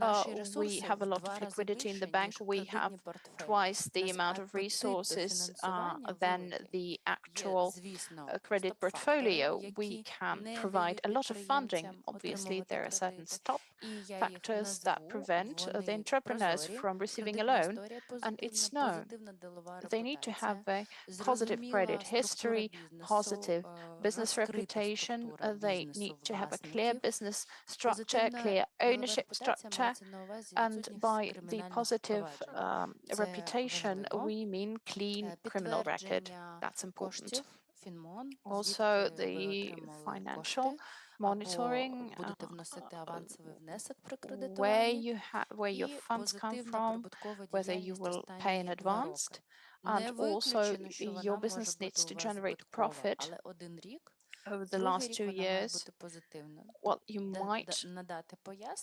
We have a lot of liquidity in the bank. We have twice the amount of resources than the actual credit portfolio. We can provide a lot of funding. Obviously, there are certain stop factors that prevent the entrepreneurs from receiving a loan, and it's known. They need to have a positive credit history, positive business reputation. They need to have a clear business structure, clear ownership structure. And by the positive reputation, we mean clean criminal record. That's important. Also, the financial monitoring, where your funds come from, whether you will pay in advance, and also your business needs to generate profit over the last 2 years. Well, you might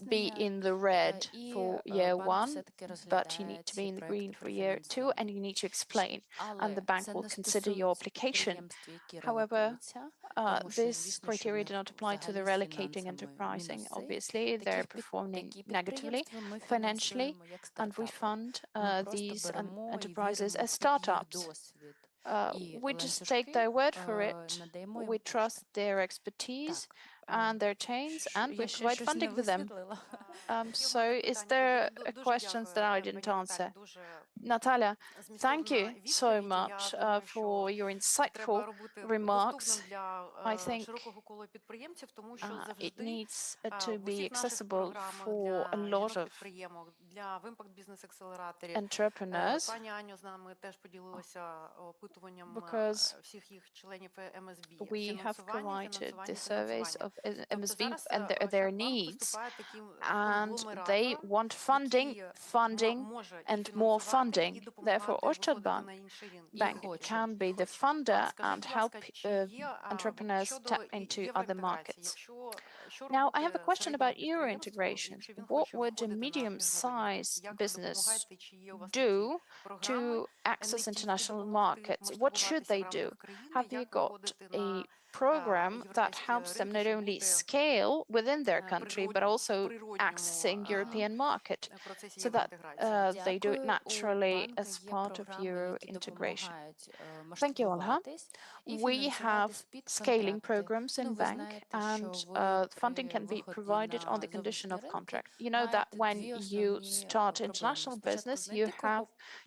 be in the red for year 1, but you need to be in the green for year 2, and you need to explain, and the bank will consider your application. However, this criteria do not apply to the relocating enterprising. Obviously, they're performing negatively financially, and we fund these enterprises as startups. We just take their word for it. We trust their expertise and their chains, and we provide funding for them. So is there questions that I didn't answer? Natalia, thank you so much for your insightful remarks. I think it needs to be accessible for a lot of entrepreneurs because we have provided the surveys of MSB and their needs, and they want funding, and more funding. Therefore, Ощадbank can be the funder and help entrepreneurs tap into other markets. Now, I have a question about euro integration. What would a medium-sized business do to access international markets? What should they do? Have you got a program that helps them not only scale within their country, but also accessing European market so that they do it naturally as part of euro integration? Thank you, Olha. We have scaling programs in bank, and funding can be provided on the condition of contract. You know that when you start international business, you have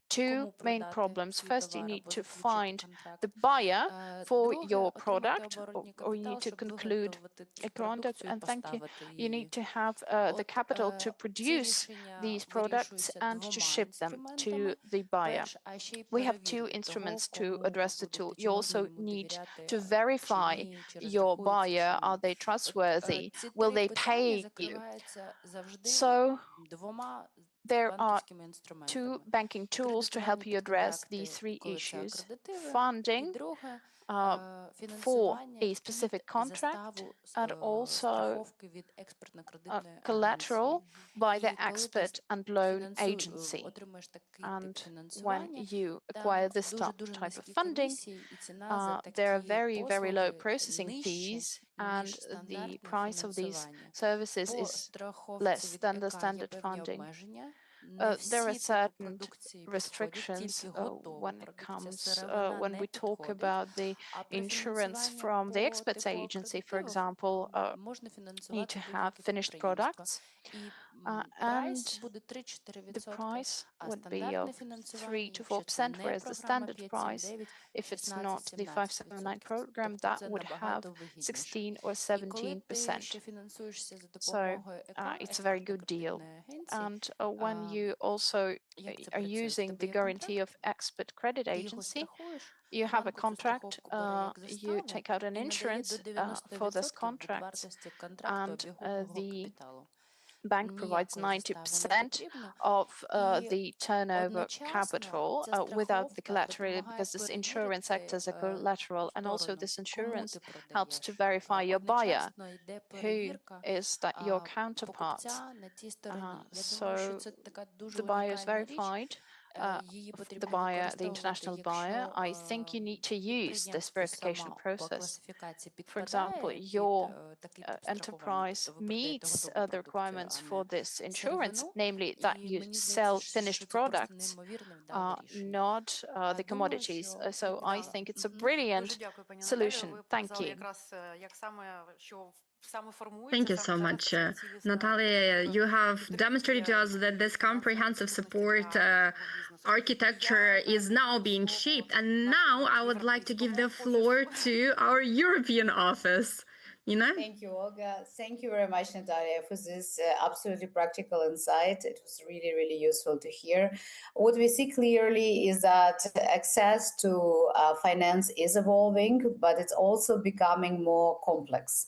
two main problems. First, you need to find the buyer for your product, or you need to conclude a product, and thank you. You need to have the capital to produce these products and to ship them to the buyer. We have two instruments to address the tool. You also need to verify your buyer. Are they trustworthy? Will they pay you? So there are two banking tools to help you address these three issues. Funding for a specific contract, and also collateral by the export and loan agency. And when you acquire this type of funding, there are very, very low processing fees, and the price of these services is less than the standard funding. There are certain restrictions when it comes when we talk about the insurance from the experts agency, for example. Need to have finished products, and the price would be of 3 to 4%, whereas the standard price, if it's not the 579 program, that would have 16 or 17%. So it's a very good deal. And when you also are using the guarantee of expert credit agency, you have a contract, you take out an insurance for this contract, and the bank provides 90% of the turnover capital without the collateral, because this insurance acts as a collateral, and also this insurance helps to verify your buyer, who is that your counterpart. So the buyer is verified. The buyer, the international buyer, I think you need to use this verification process. For example, your enterprise meets the requirements for this insurance, namely that you sell finished products, not the commodities. So I think it's a brilliant solution. Thank you. Thank you so much, Natalia. You have demonstrated to us that this comprehensive support architecture is now being shaped. And now I would like to give the floor to our European office. Thank you, Olga. Thank you very much, Natalia, for this absolutely practical insight. It was really, really useful to hear. What we see clearly is that access to finance is evolving, but it's also becoming more complex.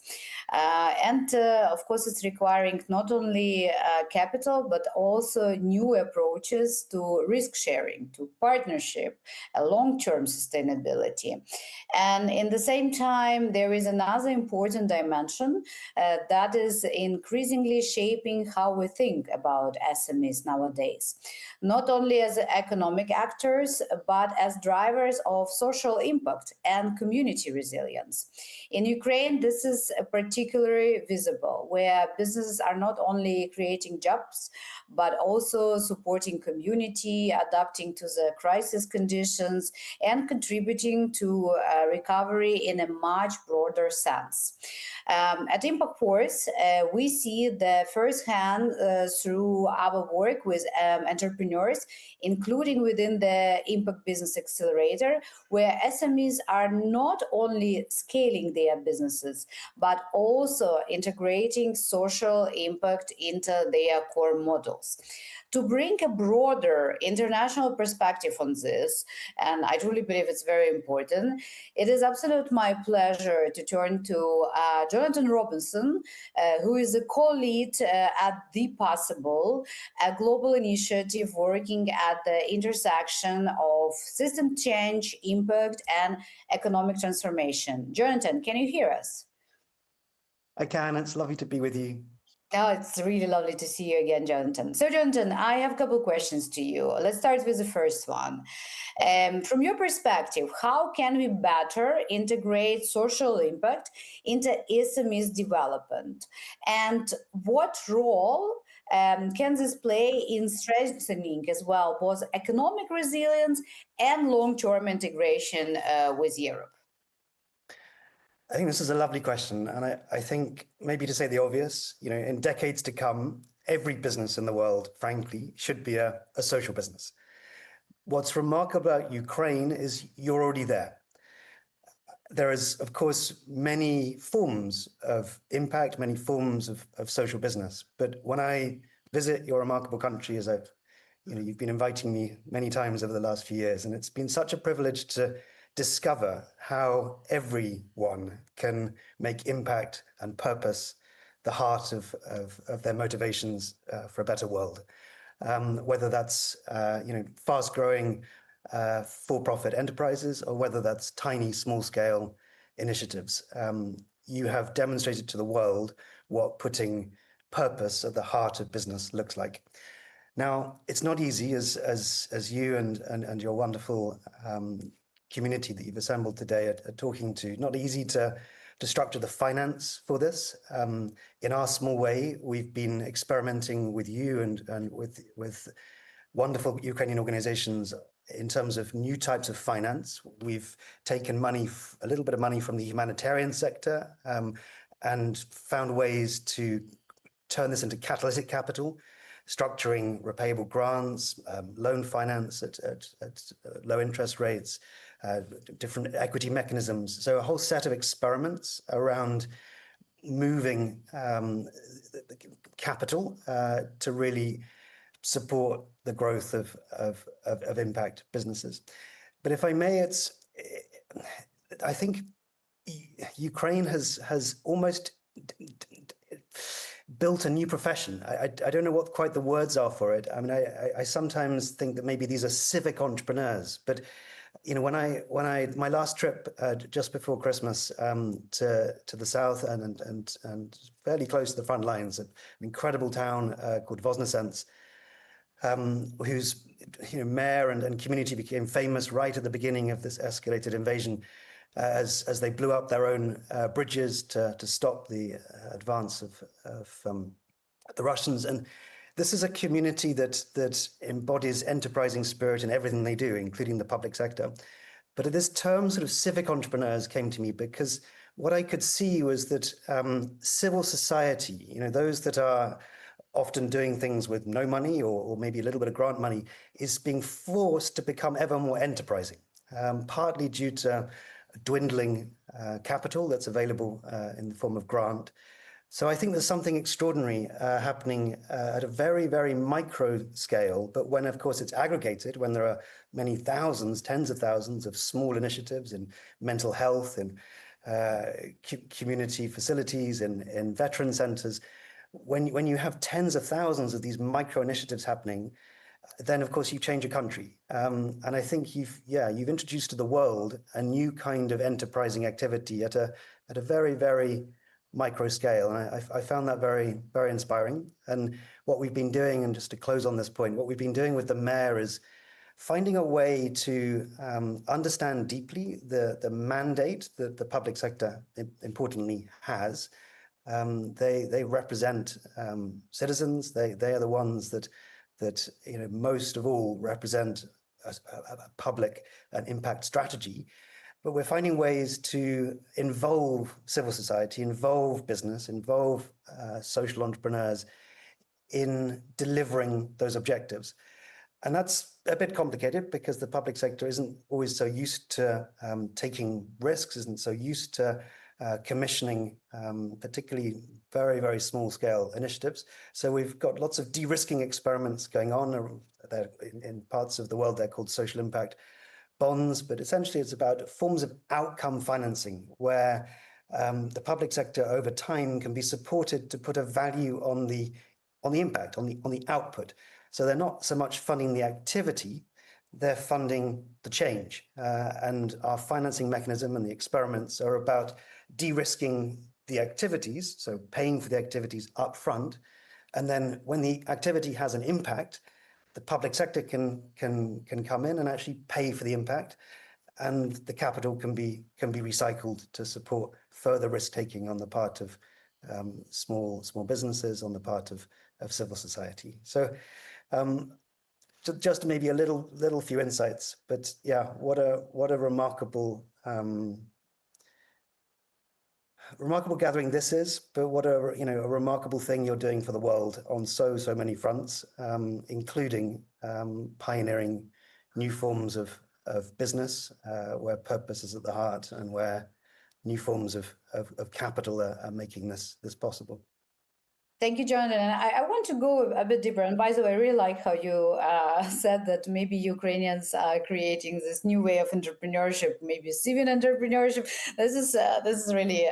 And of course, it's requiring not only capital, but also new approaches to risk sharing, to partnership, long-term sustainability. And in the same time, there is another important dimension that is increasingly shaping how we think about SMEs nowadays, not only as economic actors, but as drivers of social impact and community resilience. In Ukraine, this is particularly visible, where businesses are not only creating jobs, but also supporting community, adapting to the crisis conditions, and contributing to recovery in a much broader sense. At Impact Force, we see the firsthand through our work with entrepreneurs, including within the Impact Business Accelerator, where SMEs are not only scaling their businesses, but also integrating social impact into their core models. To bring a broader international perspective on this, and I truly believe it's very important, it is absolute my pleasure to turn to Jonathan Robinson, who is a co-lead at The Possible, a global initiative working at the intersection of system change, impact, and economic transformation. Jonathan, can you hear us? I can. It's lovely to be with you. Oh, it's really lovely to see you again, Jonathan. So, Jonathan, I have a couple of questions to you. Let's start with the first one. From your perspective, how can we better integrate social impact into SMEs development? And what role can this play in strengthening as well both economic resilience and long-term integration with Europe? I think this is a lovely question. And I think maybe to say the obvious, in decades to come, every business in the world, frankly, should be a social business. What's remarkable about Ukraine is you're already there. There is, of course, many forms of impact, many forms of social business. But when I visit your remarkable country, as you've been inviting me many times over the last few years, and it's been such a privilege to discover how everyone can make impact and purpose the heart of their motivations for a better world. Whether that's fast-growing for-profit enterprises or whether that's tiny, small-scale initiatives, you have demonstrated to the world what putting purpose at the heart of business looks like. Now, it's not easy, as you and your wonderful community that you've assembled today are talking to. Not easy to structure the finance for this. In our small way, we've been experimenting with you and with wonderful Ukrainian organizations in terms of new types of finance. We've taken money, a little bit of money from the humanitarian sector, and found ways to turn this into catalytic capital, structuring repayable grants, loan finance at low interest rates, different equity mechanisms. So a whole set of experiments around moving capital to really support the growth of impact businesses. But if I may, I think Ukraine has almost built a new profession. I don't know what quite the words are for it. I mean, I sometimes think that maybe these are civic entrepreneurs, but when my last trip just before Christmas to the south and fairly close to the front lines, an incredible town called Voznesens, whose mayor and community became famous right at the beginning of this escalated invasion, as they blew up their own bridges to stop the advance of the Russians. And this is a community that embodies enterprising spirit in everything they do, including the public sector. But this term sort of civic entrepreneurs came to me because what I could see was that civil society, those that are often doing things with no money or maybe a little bit of grant money, is being forced to become ever more enterprising, partly due to dwindling capital that's available in the form of grant. So I think there's something extraordinary happening at a very, very micro scale. But when, of course, it's aggregated, when there are many thousands, tens of thousands of small initiatives in mental health and community facilities and veteran centers, when you have tens of thousands of these micro initiatives happening, then of course you change a country. And I think you've introduced to the world a new kind of enterprising activity at a very, very micro scale. And I found that very, very inspiring. And what we've been doing, and just to close on this point, what we've been doing with the mayor is finding a way to understand deeply the mandate that the public sector importantly has. They represent citizens. They are the ones that most of all represent a public impact strategy. but we're finding ways to involve civil society, involve business, involve social entrepreneurs in delivering those objectives. And that's a bit complicated because the public sector isn't always so used to taking risks, isn't so used to commissioning particularly very, very small scale initiatives. So we've got lots of de-risking experiments going on. In parts of the world, they're called social impact bonds, but essentially it's about forms of outcome financing where the public sector over time can be supported to put a value on the impact, on the output. So they're not so much funding the activity, they're funding the change. And our financing mechanism and the experiments are about de-risking the activities, so paying for the activities up front. And then when the activity has an impact, the public sector can come in and actually pay for the impact, and the capital can be recycled to support further risk taking on the part of small businesses, on the part of civil society. So just maybe a little few insights, but yeah, what a remarkable gathering this is, but what a remarkable thing you're doing for the world on so many fronts, including pioneering new forms of business where purpose is at the heart and where new forms of capital are making this possible. Thank you, Jonathan. And I want to go a bit deeper. And by the way, I really like how you said that maybe Ukrainians are creating this new way of entrepreneurship, maybe civil entrepreneurship. This is really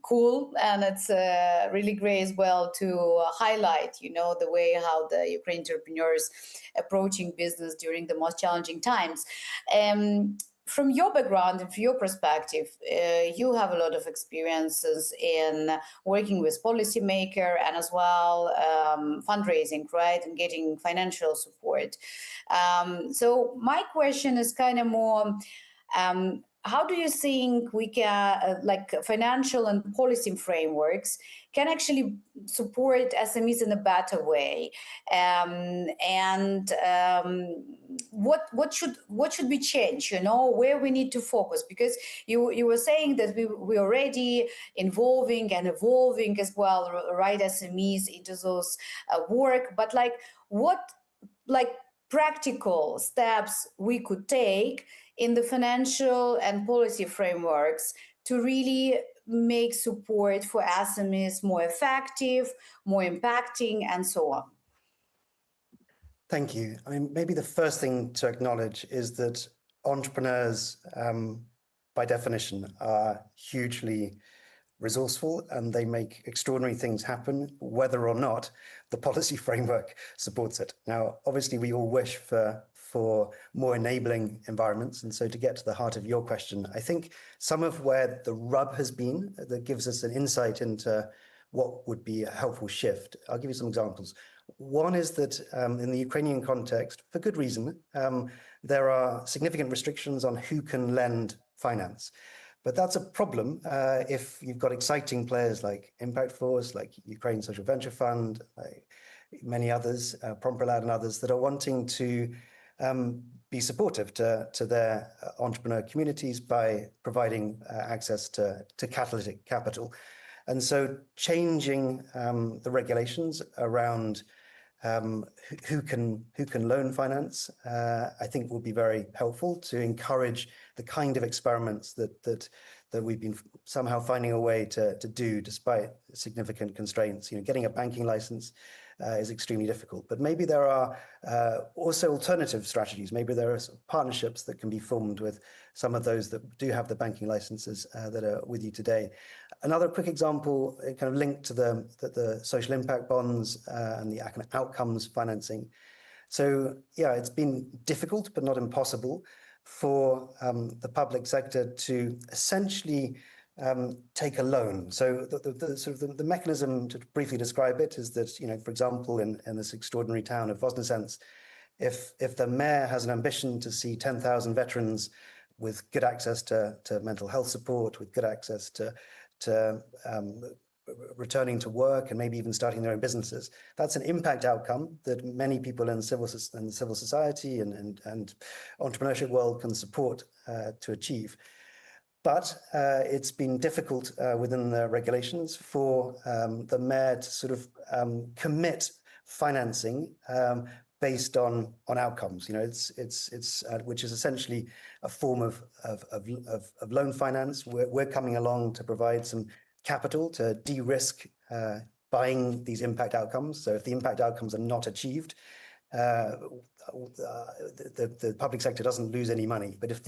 cool, and it's really great as well to highlight, the way how the Ukrainian entrepreneurs approaching business during the most challenging times. From your background and from your perspective, you have a lot of experiences in working with policymakers and as well fundraising, right, and getting financial support. So my question is kind of more, how do you think we can, financial and policy frameworks can actually support SMEs in a better way? What should be changed? Where we need to focus? Because you were saying that we already involving and evolving as well, right? SMEs into those work, but what practical steps we could take in the financial and policy frameworks to really make support for SMEs more effective, more impacting, and so on? Thank you. I mean, maybe the first thing to acknowledge is that entrepreneurs, by definition, are hugely resourceful and they make extraordinary things happen, whether or not the policy framework supports it. Now, obviously, we all wish for more enabling environments. And so to get to the heart of your question, I think some of where the rub has been that gives us an insight into what would be a helpful shift. I'll give you some examples. One is that in the Ukrainian context, for good reason, there are significant restrictions on who can lend finance. But that's a problem if you've got exciting players like Impact Force, like Ukraine Social Venture Fund, like many others, Prompt and others that are wanting to be supportive to their entrepreneur communities by providing access to catalytic capital. And so changing the regulations around who can loan finance, I think will be very helpful to encourage the kind of experiments that we've been somehow finding a way to do despite significant constraints. Getting a banking license is extremely difficult, but maybe there are also alternative strategies. Maybe there are partnerships that can be formed with some of those that do have the banking licenses that are with you today. Another quick example, kind of linked to the social impact bonds and the kind of outcomes financing. So yeah, it's been difficult, but not impossible for the public sector to essentially take a loan. So the mechanism, to briefly describe it, is that, for example, in this extraordinary town of Voznesensk, if the mayor has an ambition to see 10,000 veterans with good access to mental health support, with good access to returning to work and maybe even starting their own businesses. That's an impact outcome that many people in civil society and entrepreneurship world can support to achieve. But it's been difficult within the regulations for the mayor to sort of commit financing based on outcomes. You know, it's which is essentially a form of loan finance. We're coming along to provide some capital to de-risk buying these impact outcomes. So if the impact outcomes are not achieved, the public sector doesn't lose any money, but if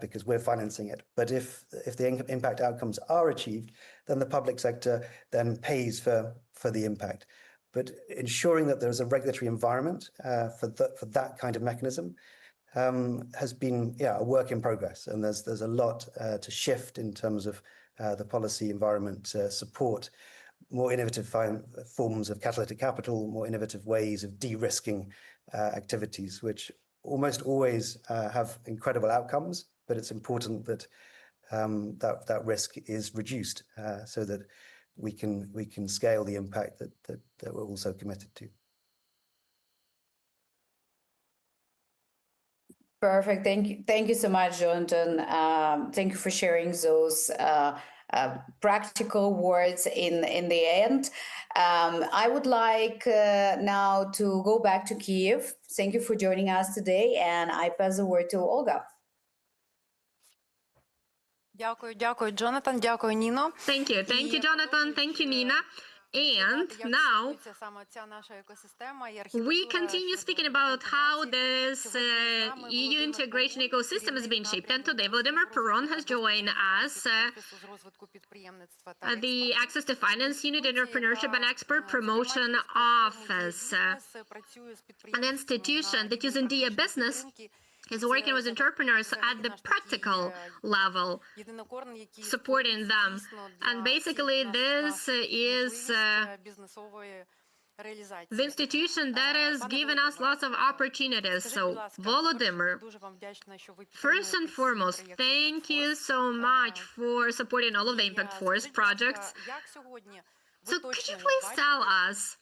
because we're financing it. But if the impact outcomes are achieved, then the public sector then pays for the impact. But ensuring that there's a regulatory environment for that kind of mechanism has been a work in progress, and there's a lot to shift in terms of the policy environment to support more innovative forms of catalytic capital, more innovative ways of de-risking activities, which almost always have incredible outcomes, but it's important that that risk is reduced so that we can scale the impact that we're also committed to. Perfect. Thank you so much, Jonathan. Thank you for sharing those practical words in the end. I would like now to go back to Kyiv. Thank you for joining us today, and I pass the word to Olga. Дякую, Jonathan, дякую, Ніно. Thank you, Jonathan. Thank you, Nina. And now we continue speaking about how this EU integration ecosystem is being shaped. And today, Vladimir Peron has joined us, the Access to Finance Unit, Entrepreneurship and Export Promotion Office, an institution that is indeed a business, is working with entrepreneurs at the practical level, supporting them. And basically, this is the institution that has given us lots of opportunities. So, Volodymyr, first and foremost, thank you so much for supporting all of the Impact Force projects. So could you please tell us,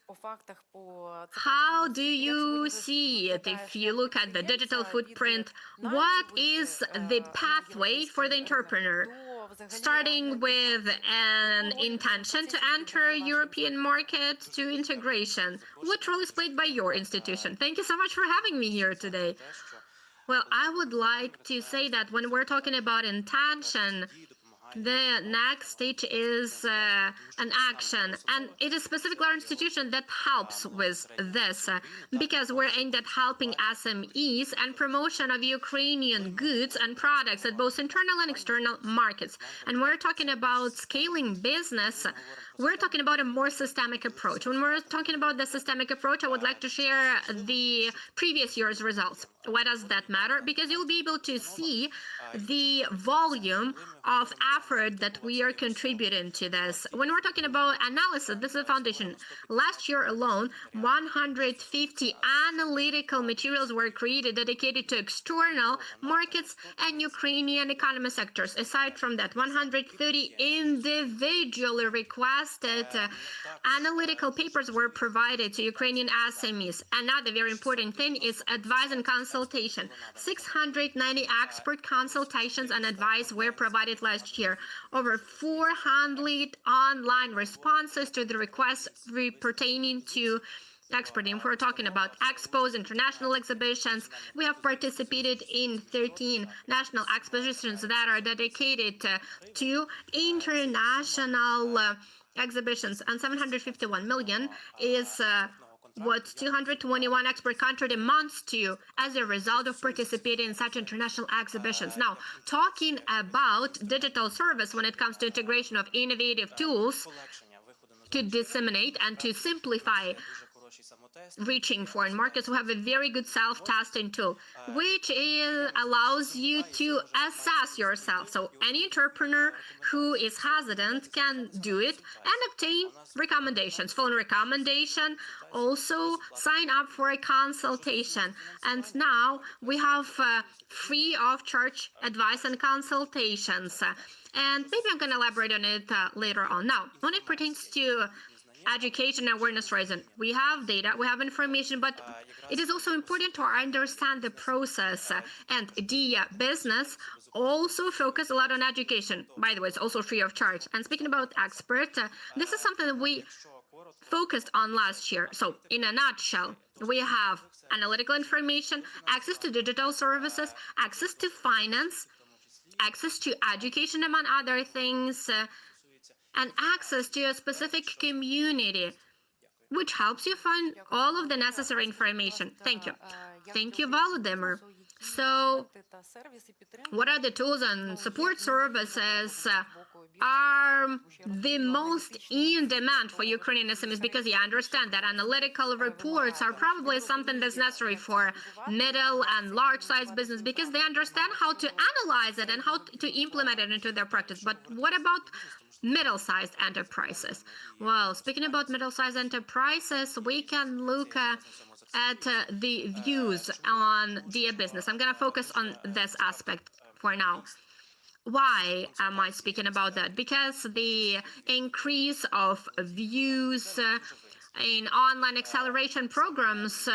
how do you see it if you look at the digital footprint? What is the pathway for the entrepreneur? Starting with an intention to enter European market to integration. What role is played by your institution? Thank you so much for having me here today. Well, I would like to say that when we're talking about intention, the next stage is an action, and it is specifically our institution that helps with this because we're aimed at helping SMEs and promotion of Ukrainian goods and products at both internal and external markets. And we're talking about scaling business. We're talking about a more systemic approach. When we're talking about the systemic approach, I would like to share the previous year's results. Why does that matter? Because you'll be able to see the volume of effort that we are contributing to this. When we're talking about analysis, this is a foundation. Last year alone, 150 analytical materials were created dedicated to external markets and Ukrainian economy sectors. Aside from that, 130 individually requested analytical papers were provided to Ukrainian SMEs. Another very important thing is advice and consultation. 690 expert consultations and advice were provided last year. Over 400 online responses to the requests pertaining to exporting. If we're talking about expos, international exhibitions, we have participated in 13 national expositions that are dedicated to international exhibitions, and 751 million is what 221 export country amounts to as a result of participating in such international exhibitions. Now, talking about digital service when it comes to integration of innovative tools to disseminate and to simplify reaching foreign markets, we have a very good self-testing tool, which allows you to assess yourself. So any entrepreneur who is hesitant can do it and obtain recommendations, phone recommendation, also sign up for a consultation. And now we have free of charge advice and consultations. And maybe I'm going to elaborate on it later on. Now, when it pertains to education and awareness raising, we have data, we have information, but it is also important to understand the process. And the business also focus a lot on education. By the way, it's also free of charge. And speaking about expert, this is something that we focused on last year. So in a nutshell, we have analytical information, access to digital services, access to finance, access to education, among other things, and access to a specific community, which helps you find all of the necessary information. Thank you. Thank you, Volodymyr. So what are the tools and support services are the most in demand for Ukrainian SMEs? Because you understand that analytical reports are probably something that's necessary for middle and large size business, because they understand how to analyze it and how to implement it into their practice. But what about middle-sized enterprises? Well, speaking about middle-sized enterprises, we can look at the views on the business. I'm going to focus on this aspect for now. Why am I speaking about that? Because the increase of views in online acceleration programs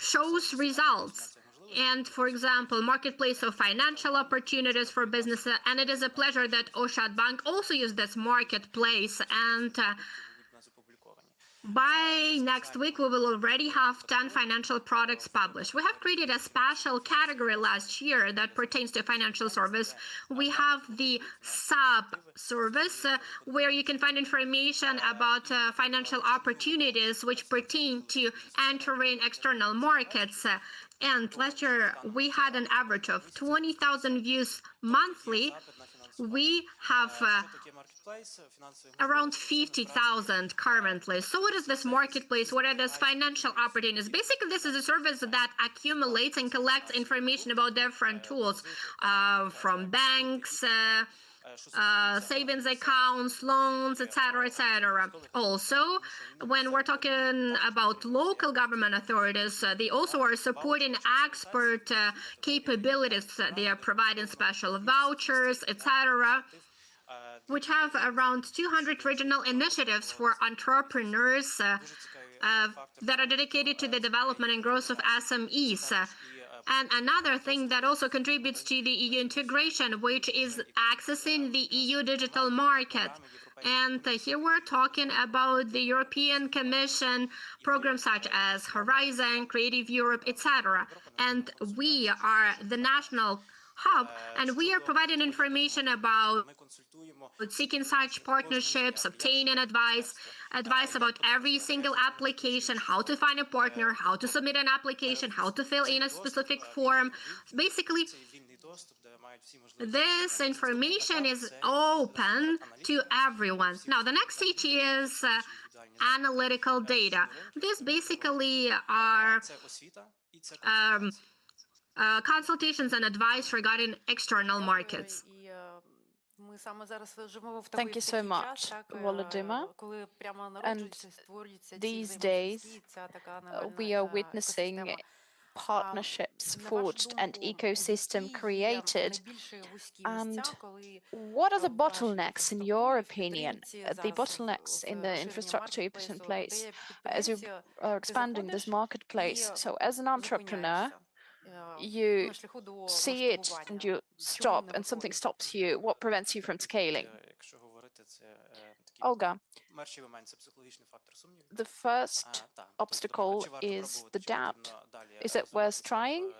shows results. And for example, marketplace of financial opportunities for business. And it is a pleasure that Oshad Bank also used this marketplace. And by next week, we will already have 10 financial products published. We have created a special category last year that pertains to financial service. We have the sub-service where you can find information about financial opportunities which pertain to entering external markets. And last year, we had an average of 20,000 views monthly. We have around 50,000 currently. So what is this marketplace? What are these financial opportunities? Basically, this is a service that accumulates and collects information about different tools from banks, savings accounts, loans, etc., etc. Also, when we're talking about local government authorities, they also are supporting expert capabilities. They are providing special vouchers, etc., which have around 200 regional initiatives for entrepreneurs that are dedicated to the development and growth of SMEs. And another thing that also contributes to the EU integration, which is accessing the EU digital market. And here we're talking about the European Commission programs such as Horizon, Creative Europe, etc. And we are the national hub, and we are providing information about seeking such partnerships, obtaining advice about every single application, how to find a partner, how to submit an application, how to fill in a specific form. Basically, this information is open to everyone. Now, the next stage is analytical data. These basically are consultations and advice regarding external markets. Thank you so much, Volodymyr. And these days, we are witnessing partnerships forged and ecosystem created. And what are the bottlenecks, in your opinion, the bottlenecks in the infrastructure you put in place as you are expanding this marketplace? So as an entrepreneur, you see it and you stop and something stops you. What prevents you from scaling? Olga, the first obstacle is the doubt. Is it worth trying?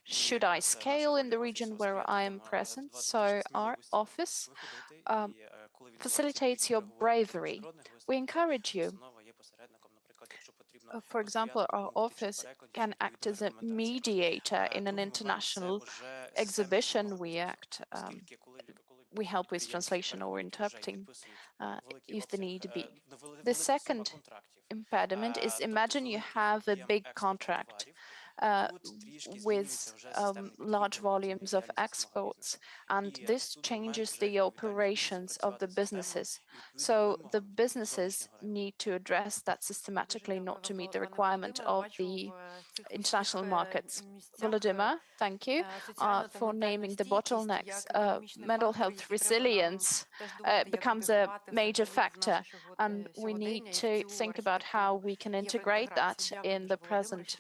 Should I scale in the region where I am present? So our office facilitates your bravery. We encourage you. For example, our office can act as a mediator in an international exhibition. We act we help with translation or interpreting if the need be. The second impediment is, imagine you have a big contract with large volumes of exports, and this changes the operations of the businesses. So the businesses need to address that systematically, not to meet the requirement of the international markets. Volodymyr, thank you for naming the bottlenecks. Mental health resilience becomes a major factor, and we need to think about how we can integrate that in the present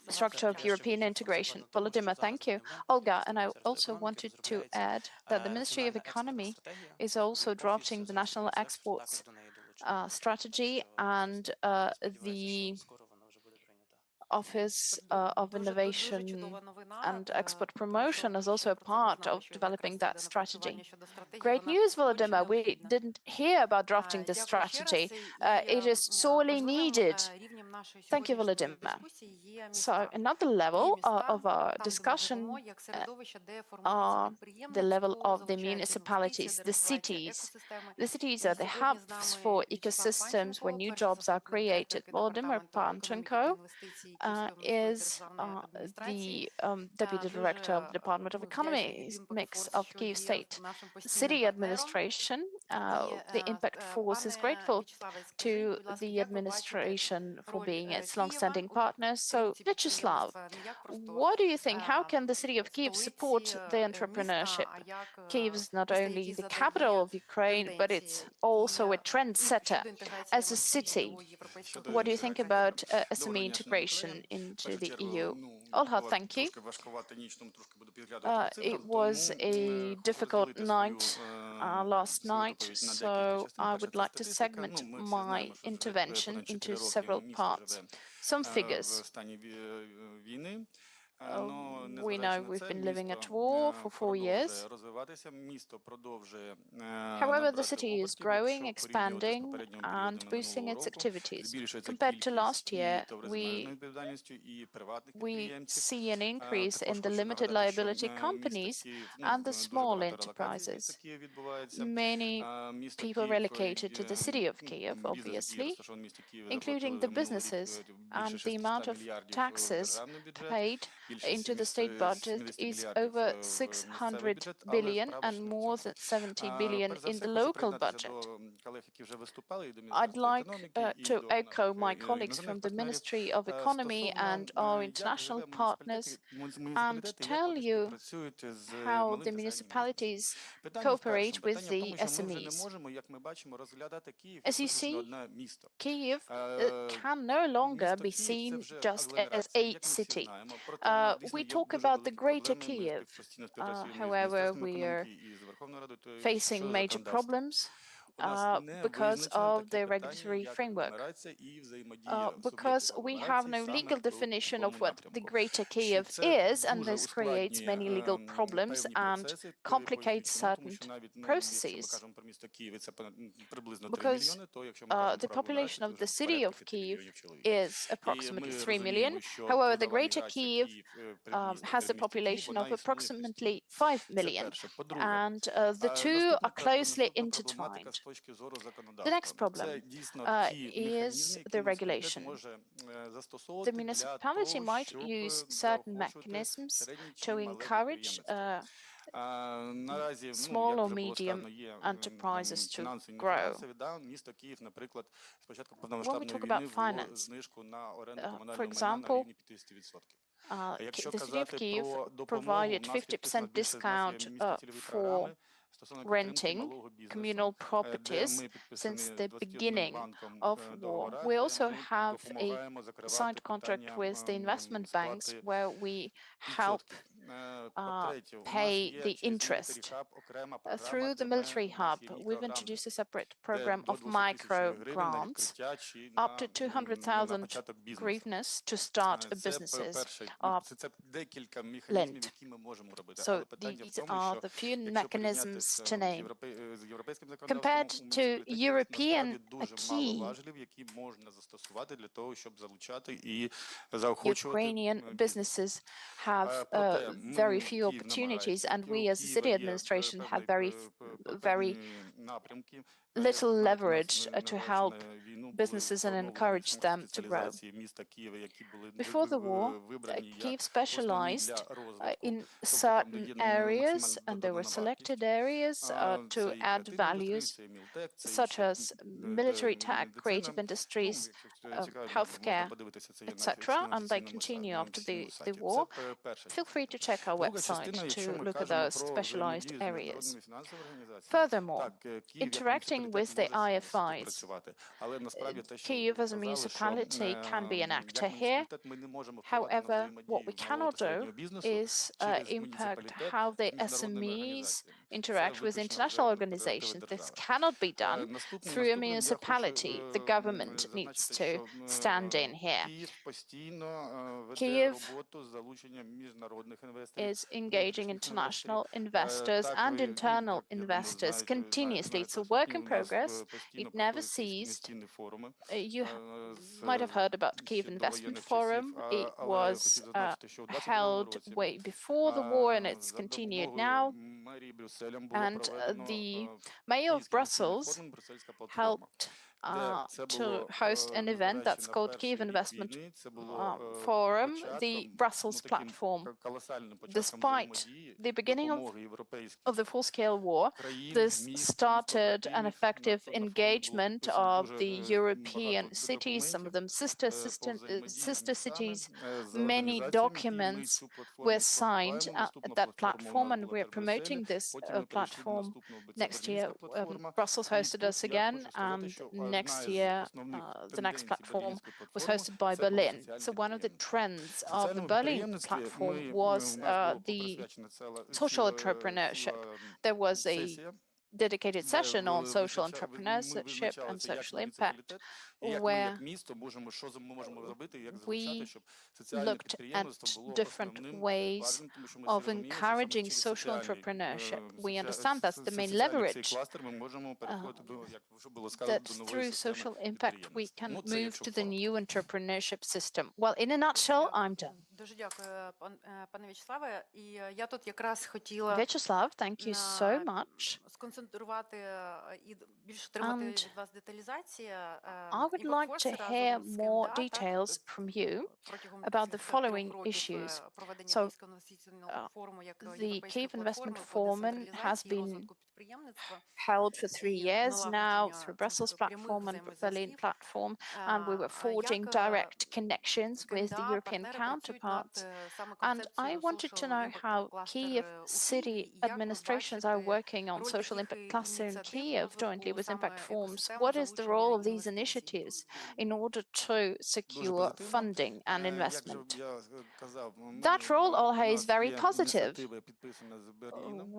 structure of European integration. Volodymyr, thank you. Olga, and I also wanted to add that the Ministry of Economy is also drafting the national exports strategy, and the Office of Innovation and Export Promotion is also a part of developing that strategy. Great news, Volodymyr. We didn't hear about drafting this strategy. It is sorely needed. Thank you, Volodymyr. So another level of our discussion are the level of the municipalities, the cities. The cities are the hubs for ecosystems where new jobs are created. Volodymyr Panchenko is the Deputy Director of the Department of Economics of Kyiv State. City administration, the impact force is grateful to the administration for being its long-standing partner. So, Vyacheslav, what do you think? How can the city of Kyiv support the entrepreneurship? Kyiv is not only the capital of Ukraine, but it's also a trendsetter. As a city, what do you think about SME integration into the EU? Olha, thank you. It was a difficult night last night, so I would like to segment my intervention into several parts. Some figures. We know we've been living at war for 4 years. However, the city is growing, expanding, and boosting its activities. Compared to last year, we see an increase in the limited liability companies and the small enterprises. Many people relocated to the city of Kyiv, obviously, including the businesses, and the amount of taxes paid into the state budget is over 600 billion and more than 70 billion in the local budget. I'd like to echo my colleagues from the Ministry of Economy and our international partners and tell you how the municipalities cooperate with the SMEs. As you see, Kyiv can no longer be seen just as a city. We talk about the greater Kyiv. However, we are facing major problems because of the regulatory framework. Because we have no legal definition of what the Greater Kyiv is, and this creates many legal problems and complicates certain processes. Because the population of the city of Kyiv is approximately 3 million. However, the Greater Kyiv has a population of approximately 5 million, and the two are closely intertwined. The next problem is the regulation. The municipality might use certain mechanisms to encourage small or medium enterprises to grow. When we talk about finance, for example, the city of Kyiv provided 50% discount for renting communal properties since the beginning of war. We also have a signed contract with the investment banks where we help pay the interest. Through the military hub, we've introduced a separate program of micro grants up to 200,000 hryvnias to start businesses lent. So these are the few mechanisms to name. compared to European acquis, Ukrainian businesses have very few opportunities, and we as a city administration had very little leverage to help businesses and encourage them to grow. Before the war, Kyiv specialized in certain areas, and there were selected areas to add values, such as military tech, creative industries, healthcare, etc. And they continue after the war. Feel free to check our website to look at those specialized areas. Furthermore, interacting with the IFIs, Kyiv as a municipality can be an actor here. However, what we cannot do is impact how the SMEs interact with international organizations. This cannot be done through a municipality. The government needs to stand in here. Kyiv is engaging international investors and internal investors continuously. It's a work in progress. It never ceased. You might have heard about Kyiv Investment Forum. It was held way before the war, and it's continued now. And the mayor of Brussels helped to host an event that's called Kyiv Investment Forum, the Brussels platform. Despite the beginning of the full-scale war, this started an effective engagement of the European cities, some of them sister cities. Many documents were signed at that platform, and we're promoting this platform next year. Brussels hosted us again, and next year the next platform was hosted by Berlin. So one of the trends of the Berlin platform was the social entrepreneurship. There was a dedicated session on social entrepreneurship and social impact, where we looked at different ways of encouraging social entrepreneurship. We understand that's the main leverage, that through social impact we can move to the new entrepreneurship system. Well, in a nutshell, I'm done. Дуже дякую, пане В'ячеславе. І я тут якраз хотіла Vyacheslav, thank you so much. сконцентрувати і більше отримати від вас деталізації. I would like to hear more details from you about the following issues. So, the Kyiv Investment Forum has been held for 3 years now through Brussels platform and Berlin platform, and we were forging direct connections with the European counterparts. And I wanted to know how Kyiv city administrations are working on social impact cluster in Kyiv jointly with impact forums. What is the role of these initiatives in order to secure funding and investment? That role, Olha, is very positive.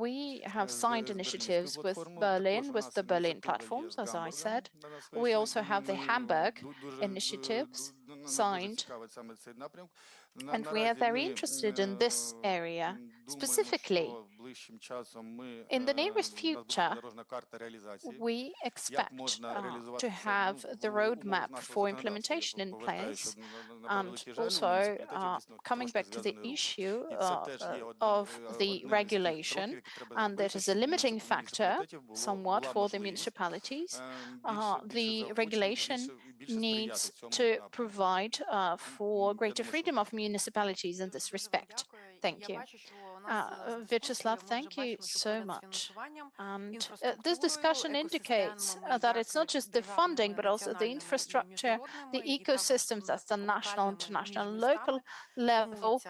We have signed initiatives with Berlin, with the Berlin platforms, as I said. We also have the Hamburg initiatives signed. And we are very interested in this area specifically. In the nearest future, we expect to have the roadmap for implementation in place. And also, coming back to the issue of the regulation, and that is a limiting factor somewhat for the municipalities. The regulation needs to provide for greater freedom of municipalities in this respect. Thank you. Vyacheslav, thank you so much. And this discussion indicates that it's not just the funding, but also the infrastructure, the ecosystems, that's the national, international, local level.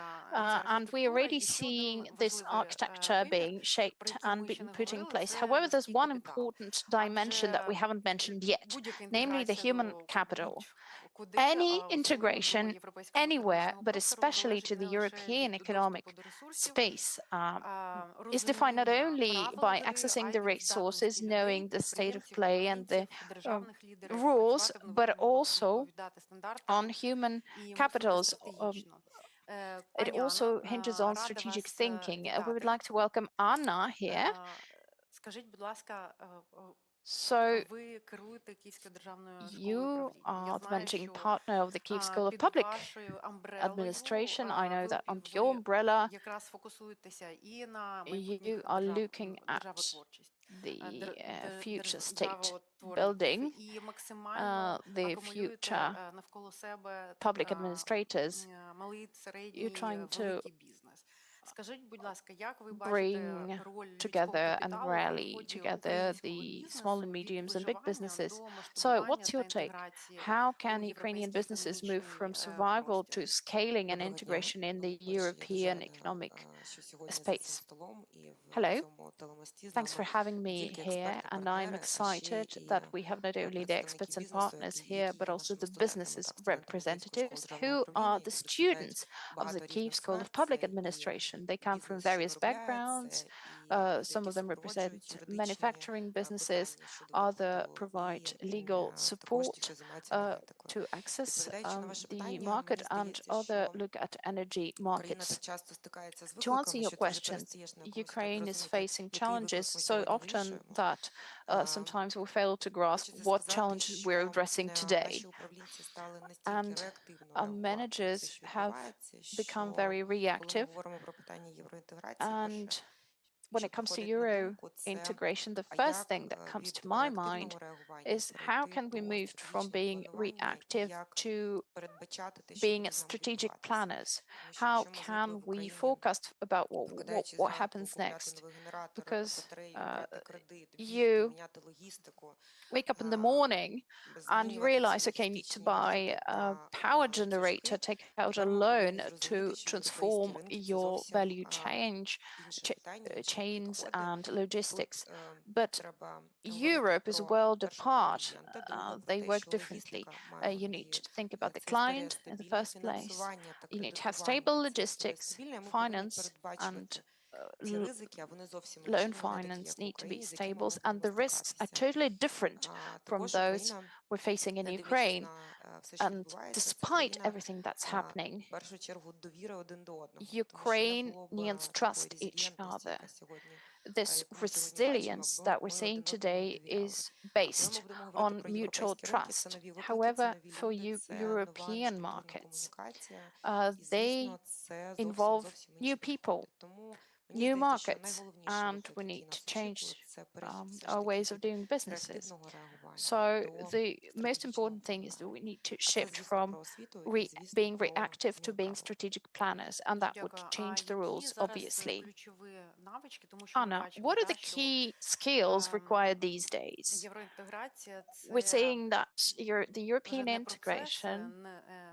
And we're already seeing this architecture being shaped and being put in place. However, there's one important dimension that we haven't mentioned yet, namely the human capital. Any integration anywhere, but especially to the European economic space, is defined not only by accessing the resources, knowing the state of play and the rules, but also on human capitals. It also hinges on strategic thinking. We would like to welcome Anna here. Скажіть, будь ласка, So ви керуєте Київською державною школою you управління. Я are the знаю, managing що partner of the Kyiv School of під Public вашою амбрелою Administration. I know that under your ви umbrella, якраз фокусуєтеся і на you майбутніх are looking at державотворчість, the future state державотворників building, і максимально the акумулюєте future навколо себе public administrators. малий, You're середній, trying to великий бізнес. Скажіть, будь ласка, як ви бачите bring роль людського together and капіталу в rally переході together українського the small бізнесу and від mediums and big виживання businesses? до So, масштабування what's та your take? інтеграції How у can Ukrainian європейський businesses move економічний from survival простір? to scaling and Доброго дня. integration in the По-перше, я дуже European рада, economic що сьогодні за цим space? столом і в Hello, цьому телемості з thanks for нами having не me тільки here, експерти, and I'm партнери, а ще excited і that we have not only the представники experts and бізнесу, partners які here, but є also нашими the студентами, businesses так, студентами Київської школи representatives державного who управління, are the які представляють students of the багато Kyiv різних School сфер. of Public Це і Administration. They come from бізнес, що various виробляє, backgrounds. це і люди, Some які of them represent супроводжують юридичні manufacturing businesses, питання щодо other виходу, provide і legal також ті, support хто займається енергетикою. to access Відповідаючи на ваше the питання, market, мені and здається, other що look at energy Україна markets. так часто стикається з To answer викликами, your що ти вже questions, перестаєш на якомусь етапі Ukraine is розуміти, facing який виклик challenges ми so сьогодні often вирішуємо. that sometimes we fail to grasp Хочеться what сказати, challenge we're що addressing today. наші управлінці стали настільки And реактивно our реагувати на все, managers що have відбувається, become що very коли ми reactive. говоримо про питання євроінтеграції, перше, And when що it comes to приходить на Euro думку, це integration, the а first як thing that comes від to my mind реактивного реагування is how перейти can we до move from стратегічного being планування і reactive як to передбачати те, що being буде з нами strategic відбуватися. planners? Тому що How якщо ми звикли can в we Україні, forecast about прокидаючись what зранку, happens купляти next? новий генератор, Because батарею, брати кредит, бігти, you міняти логістику, wake up in the а, morning and you змінювати ці realize, okay, I need to логістичні buy маршрути a та power ланцюжки, generator, take out a тепер ми loan повинні to зрозуміти, що європейські transform ринки це your зовсім value change, інше питання, інші chains підходи. and І logistics. тут But треба говорити Europe is a про world перше apart. клієнта, друге про They те, work що differently. логістика має You need бути to think about the це історія client in the стабільного first place. фінансування та You need to have stable кредитування, це історія logistics, стабільна, і ми повинні finance, and передбачувати ці ризики, а вони зовсім loan інші, не такі, finance як в need to be Україні, з якими stable, ми and будемо the risks are стикатися. totally different from Також those Україна, we're facing in не дивлячись Ukraine. на все, що And відбувається, це despite країна, everything that's happening, в першу чергу, довіри один до одного. Тому що не Ukrainians було б такої trust each резильєнтності, other. яка сьогодні, This яку ми сьогодні бачимо, resilience якби that we're ми seeing один одному не today довіряли. is Коли ми based будемо говорити on про mutual європейські ринки, це trust. нові виклики, це However, нові for люди, це нова European міжкультурна markets, комунікація. І, they звісно, це зовсім involve інші new people, підходи. Тому мені new здається, що markets, найголовніше and we виклик, який need to нас change очікує, це перехід все ж our таки ways of від doing businesses. реактивного реагування So до the most стратегічного important thing is that we планування. need to А це, shift звісно, from про освіту і, звісно, being про reactive to being право. strategic planners, and Дуже that would дякую. А change the які rules, зараз obviously. ключові навички, тому що ми Anna, бачимо, what are да, the що key skills ем, required these days? євроінтеграція We're це seeing that the вже European не процес, integration,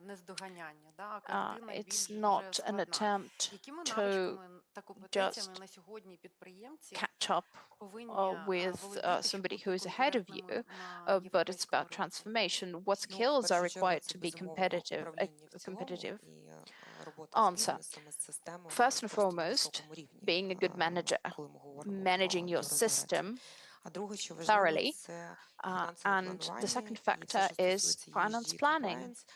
не здоганяння, да, а картина it's більш вже not an складна. attempt Якими to навичками та компетенціями just на сьогодні підприємці catch up повинні with володіти, щоб somebody бути who is ahead of you, конкурентними на but it's європейському about ринку? transformation. What Ну, в skills are першу чергу, required це to be безумовно competitive? управління в цілому Competitive. і робота з Answer. бізнесом, з системами First на and просто foremost, високому рівні, being a good manager, коли ми говоримо managing про your євроінтеграцію. system А друге, що важливо, thoroughly. це And фінансове the планування second і все, factor що is стосується finance ESG planning, compliance.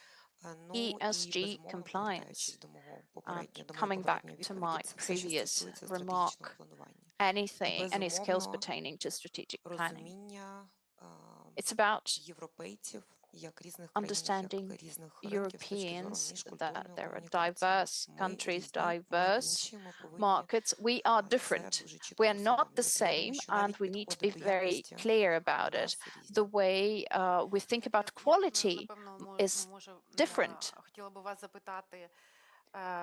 Ну і ESG безумовно, повертаючись compliance. до мого And попереднього, до моєї coming back попередньої to відповіді, my це все, що previous стосується стратегічного remark, планування. any skills Безумовно, pertaining to strategic planning. розуміння It's about європейців як різних країн, understanding як різних ринків з точки зору Europeans міжкультурної that there are комунікації. diverse Ми countries, різні, ми diverse інші, ми повинні markets. We are це different. дуже чітко We are not усвідомлювати. the Я same, думаю, що and навіть we need to підходи be до very якості clear у about it. нас різні. The way we think about quality Напевно, is different. хотіла би вас запитати,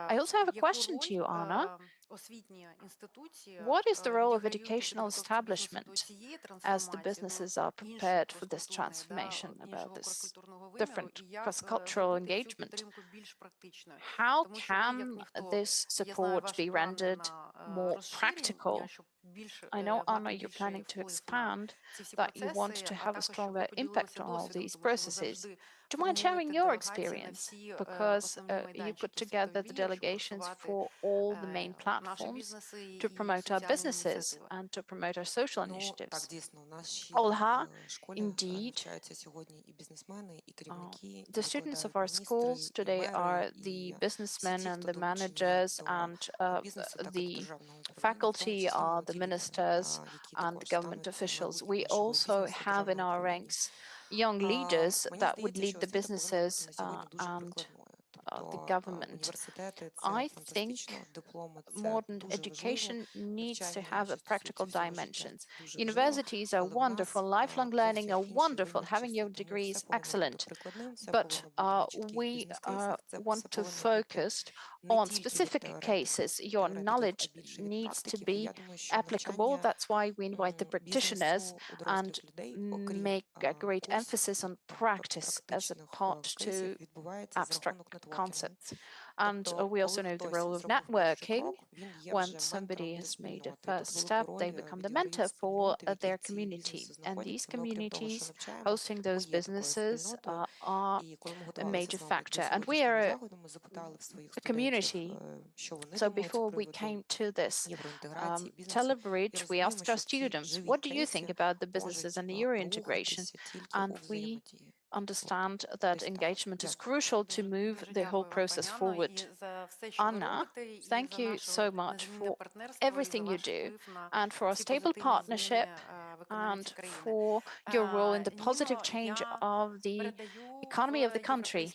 I also have a яку question to you, Anna. роль освітні інституції What is the role of відіграють у educational підготовці бізнесу до establishment цієї as the трансформації, businesses до are іншого prepared for this крос-культурної, transformation, about іншого this крос-культурного виміру, different і як cross-cultural зробити цю engagement? підтримку більш практичною? How Тому що ви, як can ніхто, this я знаю support ваші be плани rendered на more розширення, practical? щоб більше I know, Anna, мати you're більший planning to вплив на expand, ці всі that you want процеси, to а have a також щоб ви stronger поділилися impact on all досвідом, these тому що ви processes. завжди Do you mind sharing формуєте your делегації на experience? всі Because основні you put майданчики together the світові, щоб delegations просувати for all the main platforms platforms to promote our businesses and to promote our social Так, initiatives. дійсно, у нас ще Olha, в школі indeed, навчаються сьогодні і бізнесмени, і керівники, і the students of викладають our міністри, schools і today мери, are і the всі businessmen ті, and хто the долучені managers до and бізнесу, так і the державного управління, в тому faculty числі are the молоді люди, ministers які and також government стануть officials. майбутнім We нашого also бізнесу, have in державного our управління. ranks young leaders Мені that would здається, lead що the освіта повинна бути businesses на сьогодні дуже and прикладною. the Тобто government. університети – це I фантастично, think дипломи – це modern дуже важливо, education needs to навчання, have що a стосується practical всього життя, dimension. це дуже важливо, Universities are але в нас wonderful, lifelong во learning are всіх інших wonderful, галузях having чисто, your тому degree все is повинно бути excellent. прикладним, все But повинно бути на чітких we бізнес-кейсах, це want все to повинно бути focus не on тільки від specific cases. Your теоретиків, knowledge а більше від needs to практиків. І be я думаю, що applicable. навчання That's why we invite the practitioners бізнесу у and дорослих людей, окрім make a great курсів, emphasis on practice as a практичних part кейсів, to відбувається за рахунок abstract нетворкінгу. concepts. And Тобто, we also коли know the хтось role of зробив перший networking. крок, він є When вже somebody ментором для has made a спільноти. І first тут step, велику they роль become the відіграють mentor for спільноти, в their яких ці community. бізнеси And these знаходяться. Ми, окрім того, що communities навчаємо, hosting ми those є такою businesses спільнотою. are І коли ми a готувалися major з вами до factor. And we сьогоднішнього are заходу, ми запитали в своїх a студентів, community. що вони So думають з before we приводу came to this євроінтеграції бізнесу. І Telebridge, we розуміємо, asked що our в цій students, живій what do you think кресі about the businesses and the euro можуть integration? рухатися тільки And у we взаємодії. understand that Десь так. engagement is Дякую. crucial to move the whole process forward. Anna, thank you so much for everything you do and for our stable partnership and for your role in the positive change of the economy of the country.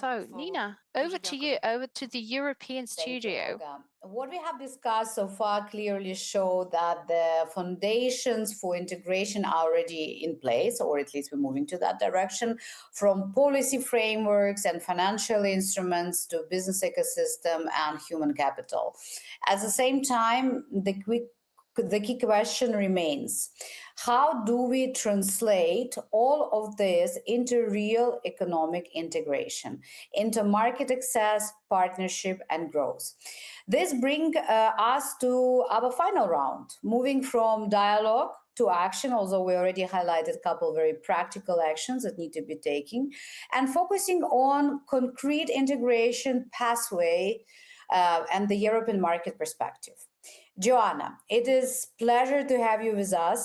So, Nina, over to you, over to the European Thank you, studio. Olga. What we have discussed so far clearly show that the foundations for integration are already in place, or at least we're moving to that direction, from policy frameworks and financial instruments to business ecosystem and human capital. At the same time, the key question remains: how do we translate all of this into real economic integration, into market access, partnership, and growth? This brings us to our final round, moving from dialogue to action, although we already highlighted a couple of very practical actions that need to be taken, and focusing on concrete integration pathway and the European market perspective. Joanna, it is pleasure to have you with us.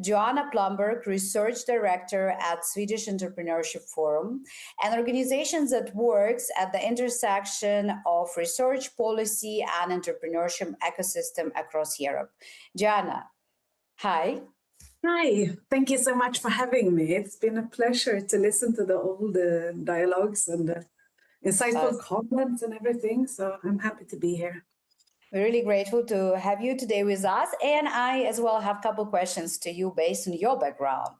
Joanna Plumberg, Research Director at Swedish Entrepreneurship Forum, an organization that works at the intersection of research policy and entrepreneurship ecosystem across Europe. Joanna, hi. Hi, thank you so much for having me. It's been a pleasure to listen to all the dialogues and the insightful comments and everything. So I'm happy to be here. We're really grateful to have you today with us. And I as well have a couple questions to you based on your background.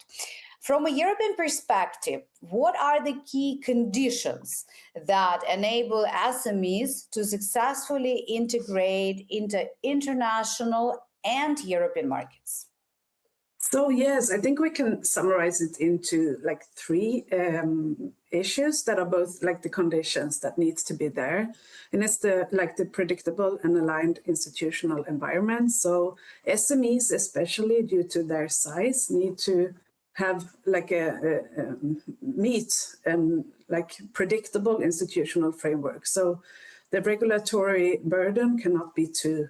From a European perspective, what are the key conditions that enable SMEs to successfully integrate into international and European markets? So yes, I think we can summarize it into like three issues that are both like the conditions that needs to be there. And it's the predictable and aligned institutional environment. So SMEs, especially due to their size, need to have like meet and like predictable institutional framework. So the regulatory burden cannot be too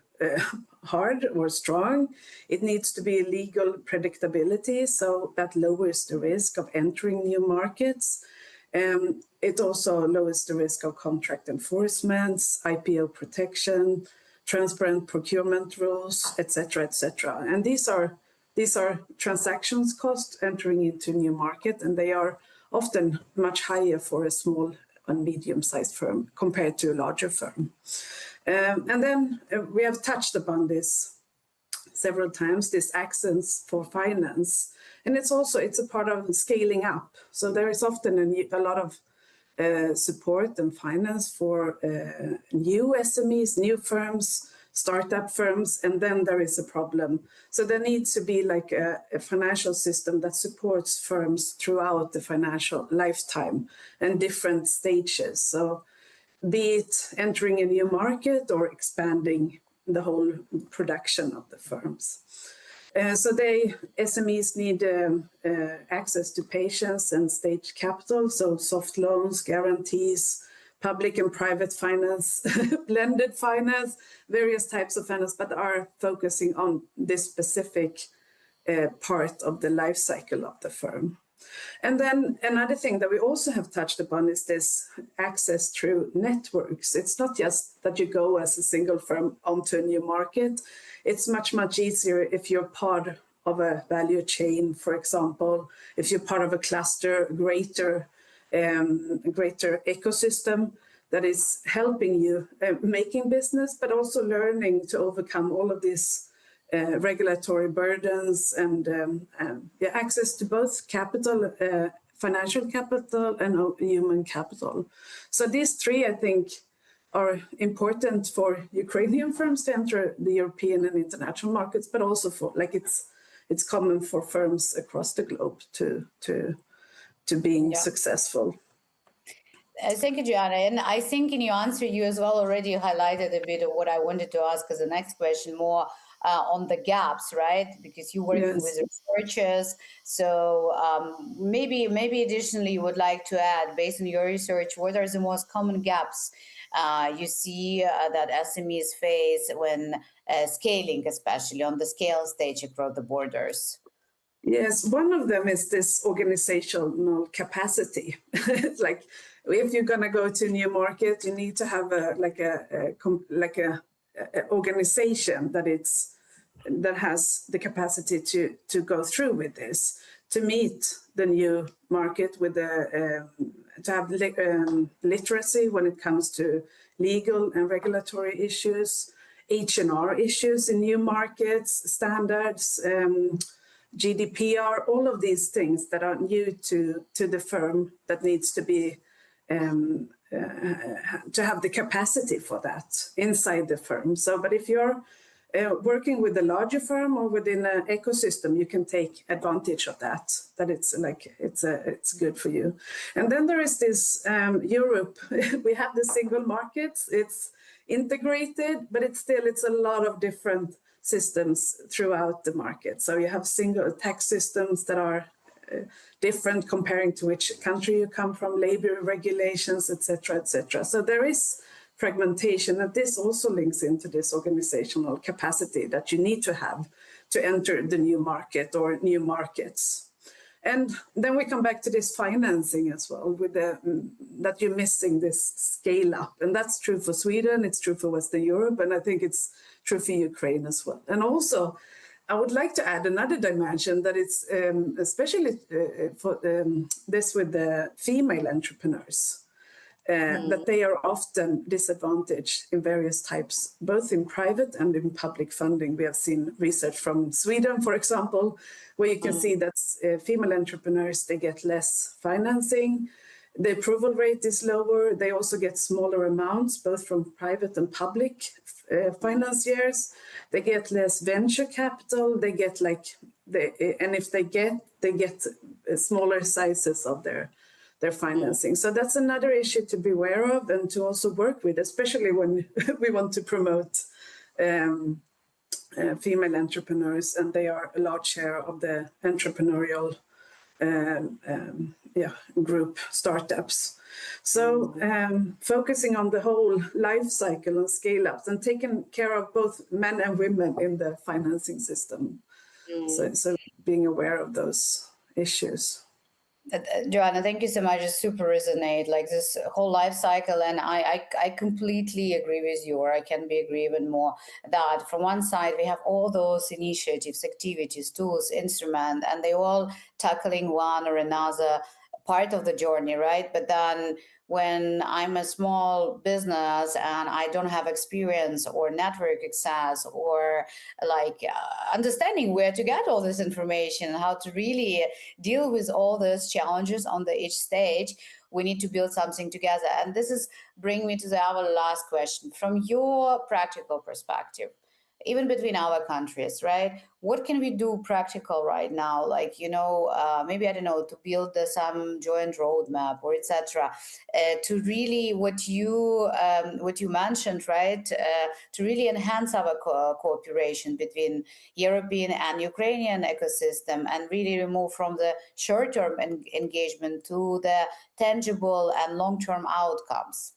hard or strong. It needs to be legal predictability, so that lowers the risk of entering new markets. It also lowers the risk of contract enforcement, IPO protection, transparent procurement rules, etc., etc. And these are transactions costs entering into new market, and they are often much higher for a small and medium-sized firm compared to a larger firm. And then we have touched upon this several times, this access for finance. And it's a part of scaling up. So there is often a lot of support and finance for new SMEs, new firms, startup firms, and then there is a problem. So there needs to be like a financial system that supports firms throughout the financial lifetime and different stages. So be it entering a new market or expanding the whole production of the firms. So SMEs need access to patience and stage capital, so soft loans, guarantees, public and private finance, blended finance, various types of finance, but are focusing on this specific part of the life cycle of the firm. And then another thing that we also have touched upon is this access through networks. It's not just that you go as a single firm onto a new market. It's much, much easier if you're part of a value chain, for example, if you're part of a cluster, greater ecosystem that is helping you making business, but also learning to overcome all of these regulatory burdens and access to both capital, financial capital and human capital. So these three, I think, are important for Ukrainian firms to enter the European and international markets, but also for it's common for firms across the globe to being successful. Thank you, Joanna. And I think in your answer, you as well already highlighted a bit of what I wanted to ask as the next question, more on the gaps, right? Because you're working with researchers. So maybe additionally you would like to add, based on your research, what are the most common gaps you see that SMEs face when scaling, especially on the scale stage across the borders? Yes, one of them is this organizational capacity. It's like if you're going to go to a new market, you need to have a organization that has the capacity to go through with this, to meet the new market with to have literacy when it comes to legal and regulatory issues, H&R issues in new markets, standards, GDPR, all of these things that are new to the firm that needs to be to have the capacity for that inside the firm. So, but if you're working with a larger firm or within an ecosystem, you can take advantage of that. That it's good for you. And then there is this Europe. We have the single markets. It's integrated, but it's a lot of different systems throughout the market. So you have single tax systems that are different comparing to which country you come from, labor regulations, etc., etc. So there is fragmentation, and this also links into this organizational capacity that you need to have to enter the new market or new markets. And then we come back to this financing as well, with that you're missing this scale up. And that's true for Sweden, it's true for Western Europe, and I think it's true for Ukraine as well. And also, I would like to add another dimension that it's especially for this with the female entrepreneurs. That they are often disadvantaged in various types, both in private and in public funding. We have seen research from Sweden, for example, where you can see that female entrepreneurs, they get less financing, the approval rate is lower, they also get smaller amounts, both from private and public financiers, they get less venture capital, they get and if they get smaller sizes of their financing. So that's another issue to be aware of and to also work with, especially when we want to promote female entrepreneurs, and they are a large share of the entrepreneurial group startups. So focusing on the whole life cycle and scale ups and taking care of both men and women in the financing system. So being aware of those issues. Joanna, thank you so much. It super resonate, like this whole life cycle. And I completely agree with you, or I can be agree even more, that from one side, we have all those initiatives, activities, tools, instruments, and they all tackling one or another part of the journey, right? But then when I'm a small business and I don't have experience or network access or understanding where to get all this information, how to really deal with all these challenges on each stage, we need to build something together. And this is bring me to our last question. From your practical perspective, even between our countries, right? What can we do practical right now? Maybe, I don't know, to build some joint roadmap or etc. To really what you mentioned, right? To really enhance our cooperation between European and Ukrainian ecosystem and really remove from the short-term engagement to the tangible and long-term outcomes.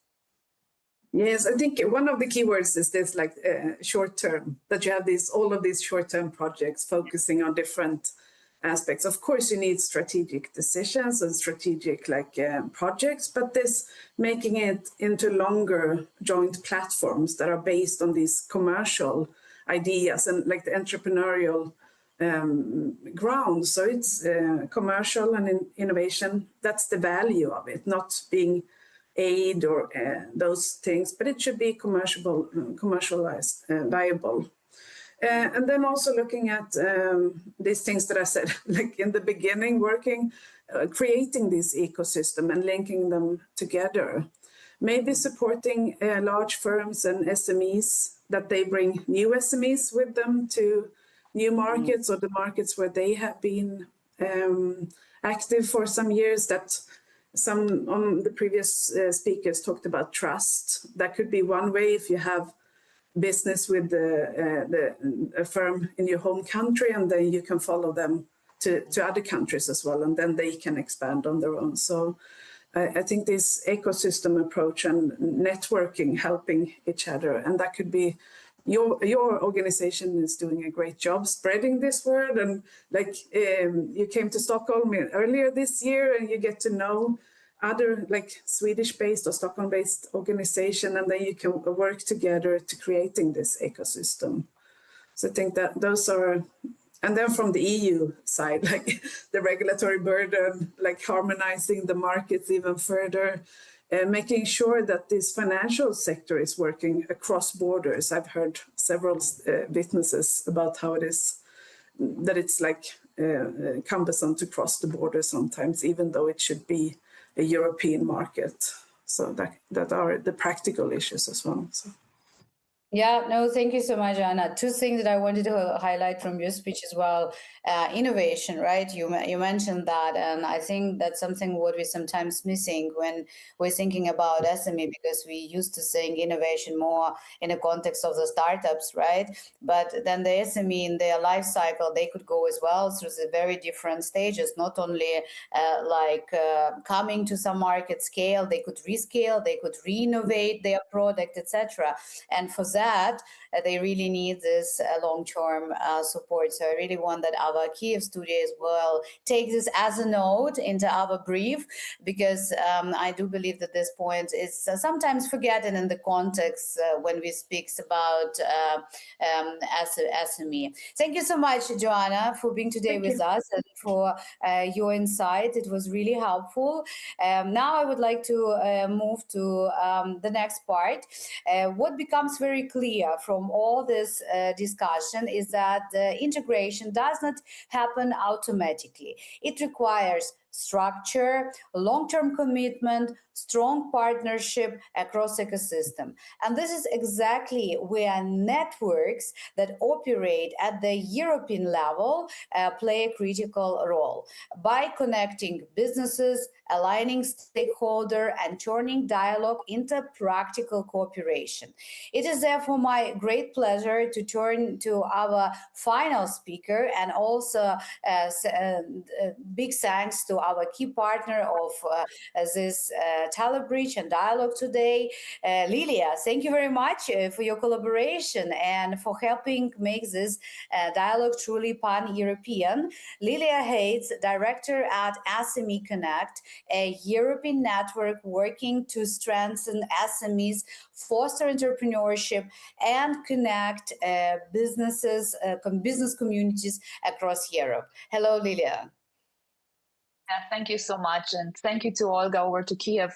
Yes, I think one of the keywords is this, like short term, that you have all of these short term projects focusing on different aspects. Of course, you need strategic decisions and strategic projects, but this making it into longer joint platforms that are based on these commercial ideas and like the entrepreneurial ground. So it's commercial and innovation. That's the value of it, not being aid or those things, but it should be commercialized, viable. And then also looking at these things that I said, like in the beginning, creating this ecosystem and linking them together. Maybe supporting large firms and SMEs, that they bring new SMEs with them to new markets or the markets where they have been active for some years. That some on the previous speakers talked about trust. That could be one way if you have business with a firm in your home country, and then you can follow them to other countries as well, and then they can expand on their own. So I think this ecosystem approach and networking, helping each other, and that could be your organization is doing a great job spreading this word. And like you came to Stockholm earlier this year, and you get to know other like Swedish-based or Stockholm-based organization, and then you can work together to creating this ecosystem. So I think that those are, and then from the EU side, like the regulatory burden, like harmonizing the markets even further, making sure that this financial sector is working across borders. I've heard several witnesses about how it is, that it's like cumbersome to cross the border sometimes, even though it should be a European market. So that are the practical issues as well. So. Yeah, no, thank you so much, Anna. Two things that I wanted to highlight from your speech as well. Innovation, right? You mentioned that, and I think that's something what we're sometimes missing when we're thinking about SME, because we used to think innovation more in the context of the startups, right? But then the SME in their life cycle, they could go as well through the very different stages, not only coming to some market scale, they could rescale, they could re-innovate their product, etc. And for that, they really need this long-term support. So I really want that our Kiev studio as well take this as a note into our brief, because I do believe that this point is sometimes forgotten in the context when we speak about SME. Thank you so much, Joanna, for being today with us and for your insight. It was really helpful. Now I would like to move to the next part. What becomes very clear from all this discussion is that integration does not happen automatically. It requires structure, long-term commitment, strong partnership across ecosystem. And this is exactly where networks that operate at the European level play a critical role. By connecting businesses, aligning stakeholder, and turning dialogue into practical cooperation. It is therefore my great pleasure to turn to our final speaker, and also big thanks to our key partner of this Telebridge and dialogue today, Lilia. Thank you very much for your collaboration and for helping make this dialogue truly pan-European. Lilia Hayes, director at SME Connect, a European network working to strengthen SMEs, foster entrepreneurship, and connect business communities across Europe. Hello, Lilia. Thank you so much, and thank you to Olga over to Kiev.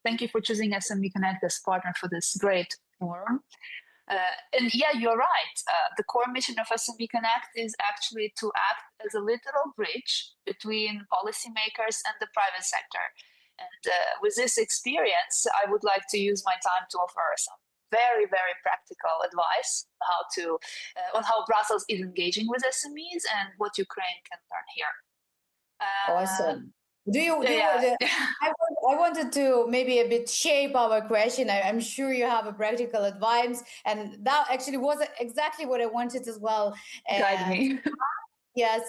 Thank you for choosing SME Connect as partner for this great forum. And yeah, you're right. The core mission of SME Connect is actually to act as a literal bridge between policymakers and the private sector. And with this experience, I would like to use my time to offer some very, very practical advice on how Brussels is engaging with SMEs and what Ukraine can learn here. Awesome. I wanted to maybe a bit shape our question. I'm sure you have a practical advice, and that actually was exactly what I wanted as well. Guide me. Yes,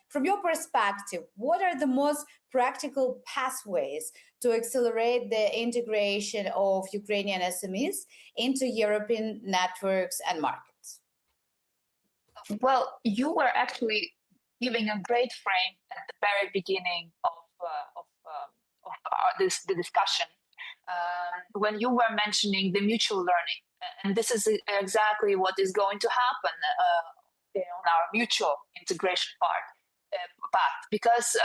from your perspective, what are the most practical pathways to accelerate the integration of Ukrainian SMEs into European networks and markets? Well, you were actually giving a great frame at the very beginning of the discussion when you were mentioning the mutual learning, and this is exactly what is going to happen on our mutual integration path, because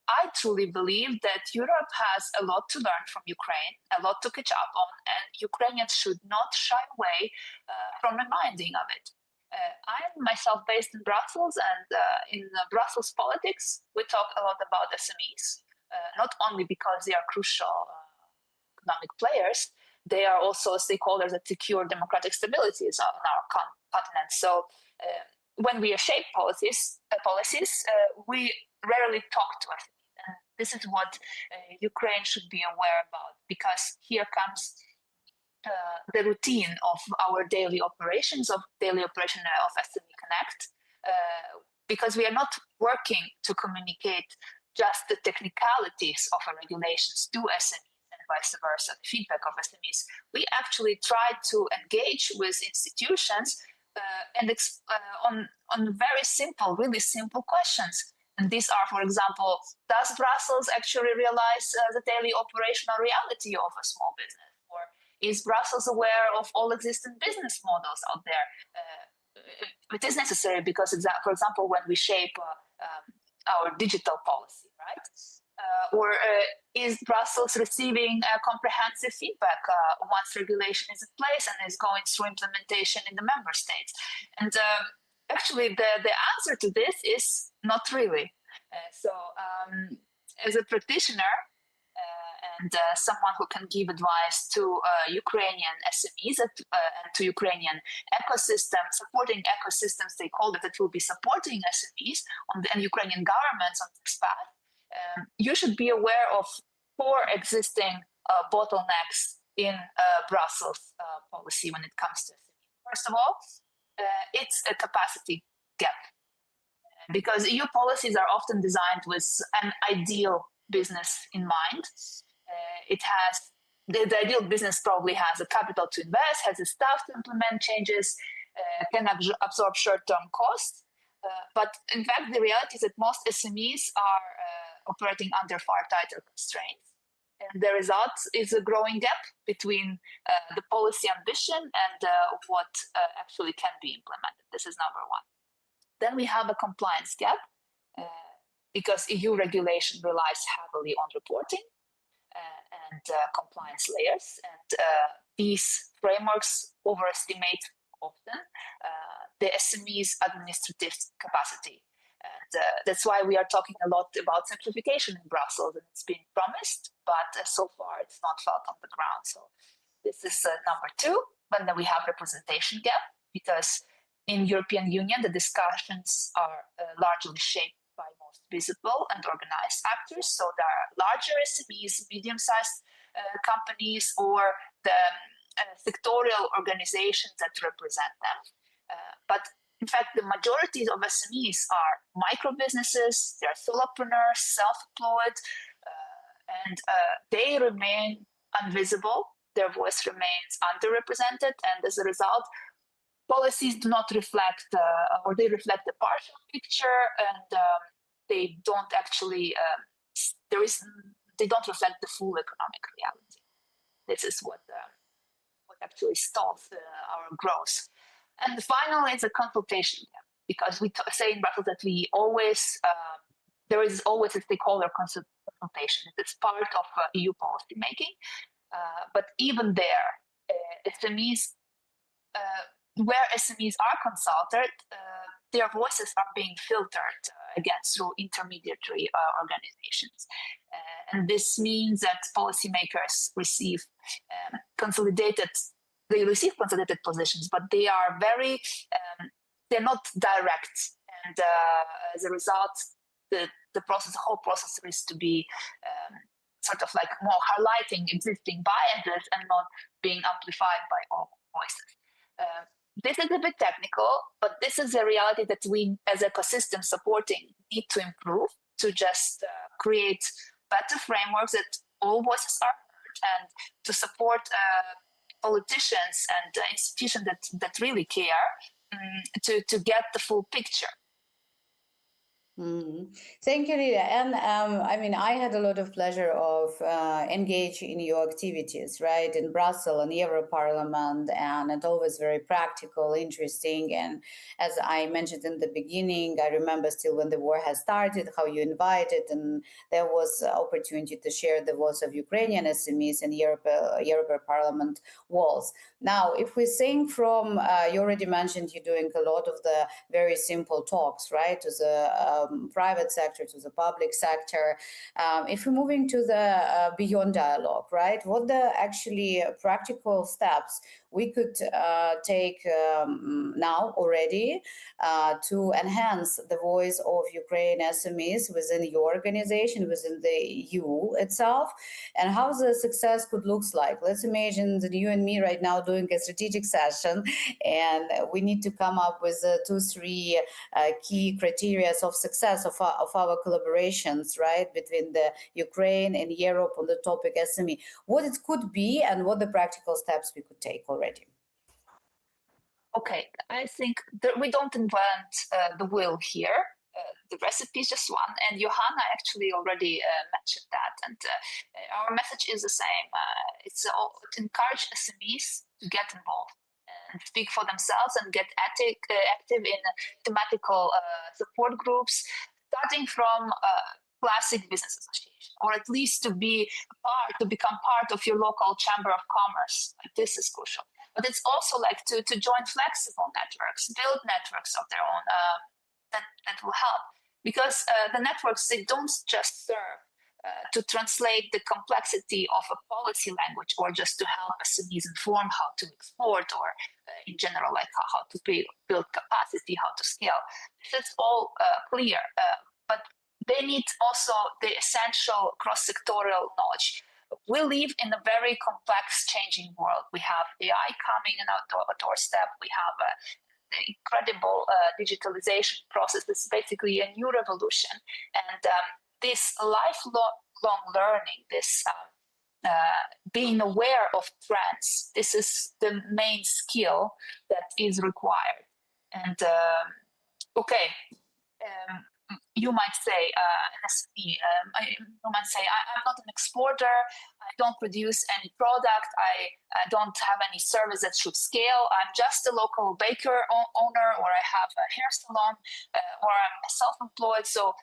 I truly believe that Europe has a lot to learn from Ukraine, a lot to catch up on, and Ukrainians should not shy away from reminding of it. I'm myself based in Brussels, and in Brussels politics, we talk a lot about SMEs, not only because they are crucial economic players, they are also stakeholders that secure democratic stabilities on our continent. So when we shape policies, we rarely talk to SMEs. And this is what Ukraine should be aware about, because here comes the routine of our daily operation of SME Connect, because we are not working to communicate just the technicalities of our regulations to SMEs and vice versa, the feedback of SMEs. We actually try to engage with institutions and on very simple, really simple questions. And these are, for example, does Brussels actually realize the daily operational reality of a small business? Or is Brussels aware of all existing business models out there? It is necessary because, for example, when we shape our digital policy, right? Or is Brussels receiving comprehensive feedback once regulation is in place and is going through implementation in the member states? And actually, the answer to this is not really. So as a practitioner, and someone who can give advice to Ukrainian SMEs and to Ukrainian supporting ecosystem stakeholders that will be supporting SMEs and Ukrainian governments on this path, you should be aware of 4 existing bottlenecks in Brussels policy when it comes to SMEs. First of all, it's a capacity gap, because EU policies are often designed with an ideal business in mind. It has the ideal business probably has a capital to invest, has the staff to implement changes, can absorb short-term costs. But in fact, the reality is that most SMEs are operating under far tighter constraints. And the result is a growing gap between the policy ambition and what actually can be implemented. This is number one. Then we have a compliance gap, because EU regulation relies heavily on reporting and compliance layers. And these frameworks overestimate often the SME's administrative capacity. And that's why we are talking a lot about simplification in Brussels, and it's been promised, but so far it's not felt on the ground. So this is number 2. But then we have representation gap, because in European Union, the discussions are largely shaped by most visible and organized actors. So there are larger SMEs, medium-sized companies, or the sectorial organizations that represent them. But in fact, the majority of SMEs are micro businesses, they are solopreneurs, self-employed, and they remain invisible. Their voice remains underrepresented, and as a result, policies do not reflect, or they reflect a partial picture, and they don't actually, they don't reflect the full economic reality. This is what actually stalls our growth. And finally, it's a consultation gap, because we say in Brussels that we always, there is always a stakeholder consultation. It's part of EU policy making. But even there, SMEs, where SMEs are consulted, their voices are being filtered again through intermediary organizations. And this means that policymakers receive consolidated positions, but they are very, they're not direct. And as a result, the whole process needs to be sort of like more highlighting existing biases and not being amplified by all voices. this is a bit technical, but this is a reality that we, as ecosystem supporting, need to improve to just create better frameworks that all voices are heard, and to support politicians and institutions that really care to get the full picture. Thank you, Rita. And I mean, I had a lot of pleasure of engaging in your activities, right, in Brussels and Euro Parliament, and it's always very practical, interesting. And as I mentioned in the beginning, I remember still when the war has started, how you invited, and there was opportunity to share the voice of Ukrainian SMEs in European Parliament walls. Now, if we think from, you already mentioned you're doing a lot of the very simple talks, right, to the private sector, to the public sector. If we're moving to the beyond dialogue, right, what the actually practical steps we could take now already to enhance the voice of Ukraine SMEs within your organization, within the EU itself, and how the success could look like. Let's imagine that you and me right now doing a strategic session, and we need to come up with 2-3 key criteria of success of our collaborations, right, between the Ukraine and Europe on the topic SME. What it could be and what the practical steps we could take already. Okay, I think that we don't invent the wheel here. The recipe is just one, and Johanna actually already mentioned that. And our message is the same. It's to encourage SMEs to get involved and speak for themselves and get active in thematical support groups, starting from classic business association, or at least to become part of your local chamber of commerce. Like, this is crucial. But it's also like to join flexible networks, build networks of their own that will help. Because the networks, they don't just serve to translate the complexity of a policy language, or just to help SMEs inform how to export, or in general, like how to build capacity, how to scale. This is all clear, but they need also the essential cross-sectorial knowledge. We live in a very complex, changing world. We have AI coming in our doorstep. We have the incredible digitalization process. This is basically a new revolution. And this lifelong learning, this being aware of trends, this is the main skill that is required. And you might say, SME, you might say, I'm not an exporter, I don't produce any product, I don't have any service that should scale, I'm just a local baker owner, or I have a hair salon, or I'm self-employed, so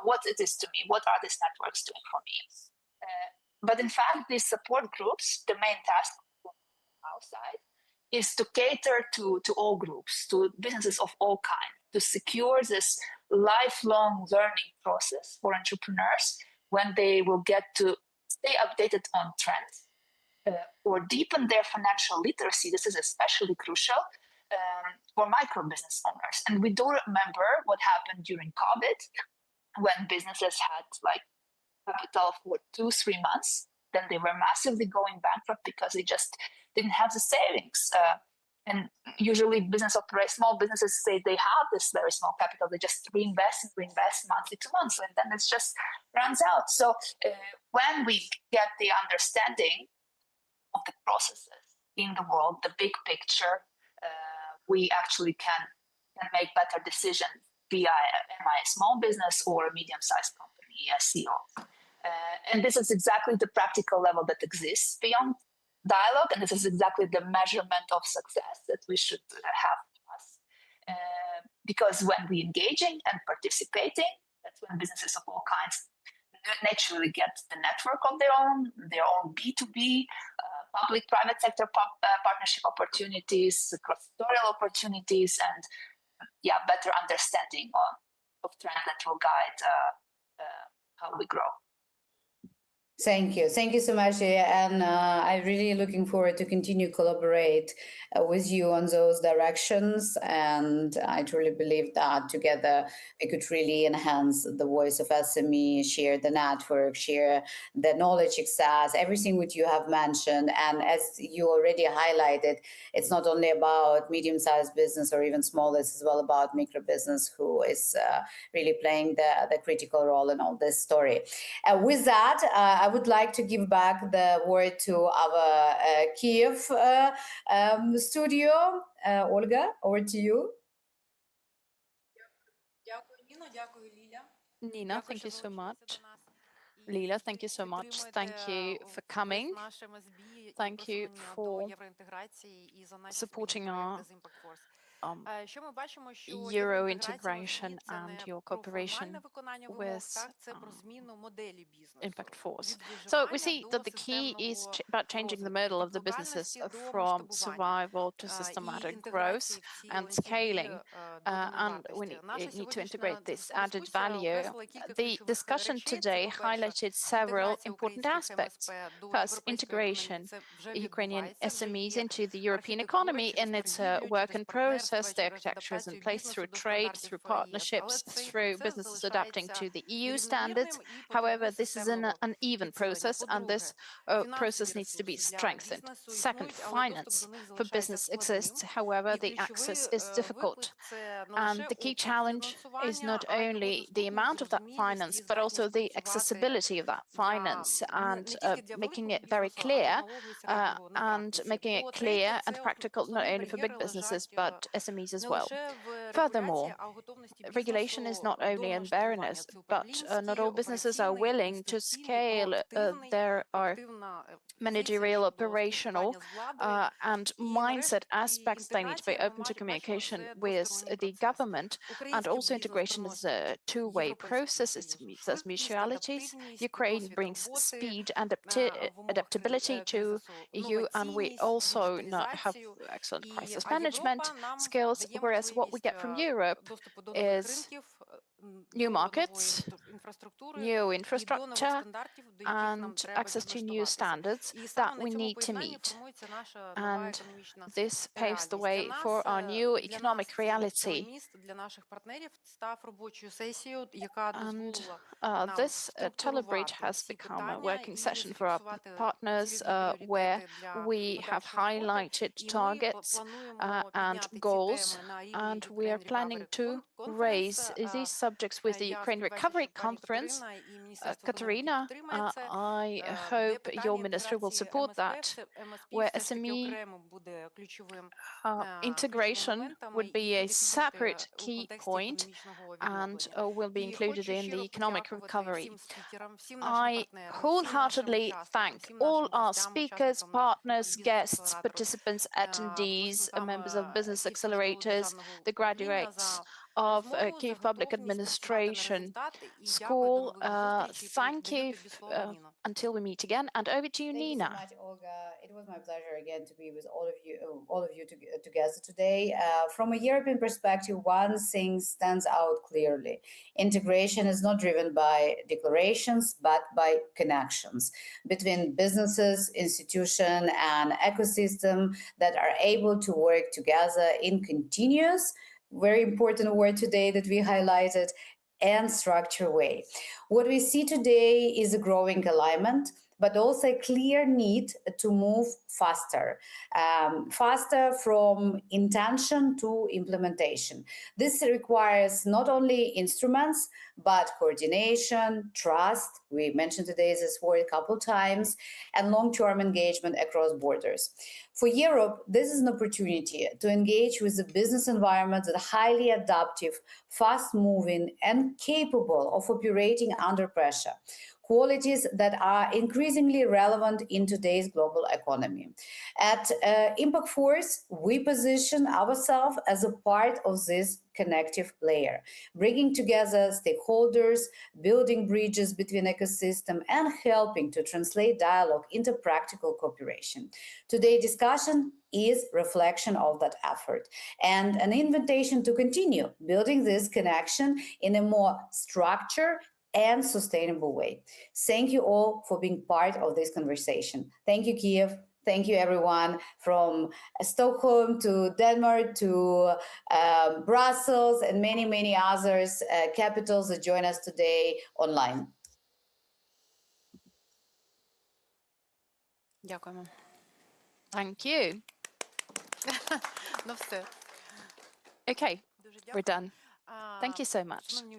what it is to me, what are these networks doing for me? But in fact, these support groups, the main task outside is to cater to all groups, to businesses of all kinds, to secure this lifelong learning process for entrepreneurs when they will get to stay updated on trends or deepen their financial literacy. This is especially crucial for micro business owners. And we do remember what happened during COVID, when businesses had like capital for 2-3 months, then they were massively going bankrupt because they just didn't have the savings. And usually small businesses say they have this very small capital, they just reinvest monthly to monthly, and then it just runs out. So when we get the understanding of the processes in the world, the big picture, we actually can make better decisions via a small business or a medium-sized company, a CEO. And this is exactly the practical level that exists beyond dialogue, and this is exactly the measurement of success that we should have for us. Because when we engaging and participating, that's when businesses of all kinds naturally get the network of their own B2B, public-private sector partnership opportunities, cross-sectorial opportunities, and better understanding of trends that will guide how we grow. Thank you so much, and I'm really looking forward to continue collaborate with you on those directions. And I truly believe that together we could really enhance the voice of SME, share the network, share the knowledge access, everything which you have mentioned. And as you already highlighted, it's not only about medium-sized business or even small; it's as well about micro business who is really playing the critical role in all this story. With that, I would like to give back the word to our Kiev studio. Olga, over to you. Nina, thank you so much. Lila, thank you so much. Thank you for coming. Thank you for supporting our Euro integration and your cooperation with Impact Force. So we see that the key is about changing the model of the businesses from survival to systematic growth and scaling. And we need to integrate this added value. The discussion today highlighted several important aspects. First, integration, Ukrainian SMEs into the European economy in its work in process. The architecture is in place through trade, through partnerships, through businesses adapting to the EU standards. However, this is an uneven process, and this process needs to be strengthened. Second, finance for business exists. However, the access is difficult. And the key challenge is not only the amount of that finance, but also the accessibility of that finance, and making it very clear and practical not only for big businesses, but SMEs as well. Furthermore, regulation is not only in barrenness, but not all businesses are willing to scale. There are managerial, operational, and mindset aspects. They need to be open to communication with the government, and also integration is a two-way process. It says mutualities. Ukraine brings speed and adaptability to EU, and we also have excellent crisis management skills, whereas what we get from Europe is new markets, new infrastructure, and access to new standards that we need to meet. And this paves the way for our new economic reality. And this Telebridge has become a working session for our partners where we have highlighted targets and goals, and we are planning to raise these subjects with the Ukraine Recovery Conference. Katerina, I hope your ministry will support that, where SME integration would be a separate key point and will be included in the economic recovery. I wholeheartedly thank all our speakers, partners, guests, participants, attendees, members of business accelerators, the graduates of Kyiv Public Administration School. Thank you. Until we meet again, and over to you, Nina. Thank you so much, Olga. It was my pleasure again to be with all of you together today. From a European perspective, one thing stands out clearly: integration is not driven by declarations, but by connections between businesses, institution, and ecosystem that are able to work together in continuous, very important word today that we highlighted, and structured way. What we see today is a growing alignment, but also a clear need to move faster, faster from intention to implementation. This requires not only instruments, but coordination, trust, we mentioned today this word a couple times, and long-term engagement across borders. For Europe, this is an opportunity to engage with a business environment that is highly adaptive, fast-moving, and capable of operating under pressure, qualities that are increasingly relevant in today's global economy. At Impact Force, we position ourselves as a part of this connective layer, bringing together stakeholders, building bridges between ecosystems, and helping to translate dialogue into practical cooperation. Today's discussion is reflection of that effort and an invitation to continue building this connection in a more structured and sustainable way. Thank you all for being part of this conversation. Thank you, Kiev. Thank you, everyone, from Stockholm to Denmark to Brussels and many, many others capitals that join us today online. Дякуємо. Thank you. Ну все. Okay, Дуже we're дякую. done. Thank you so much. Шановні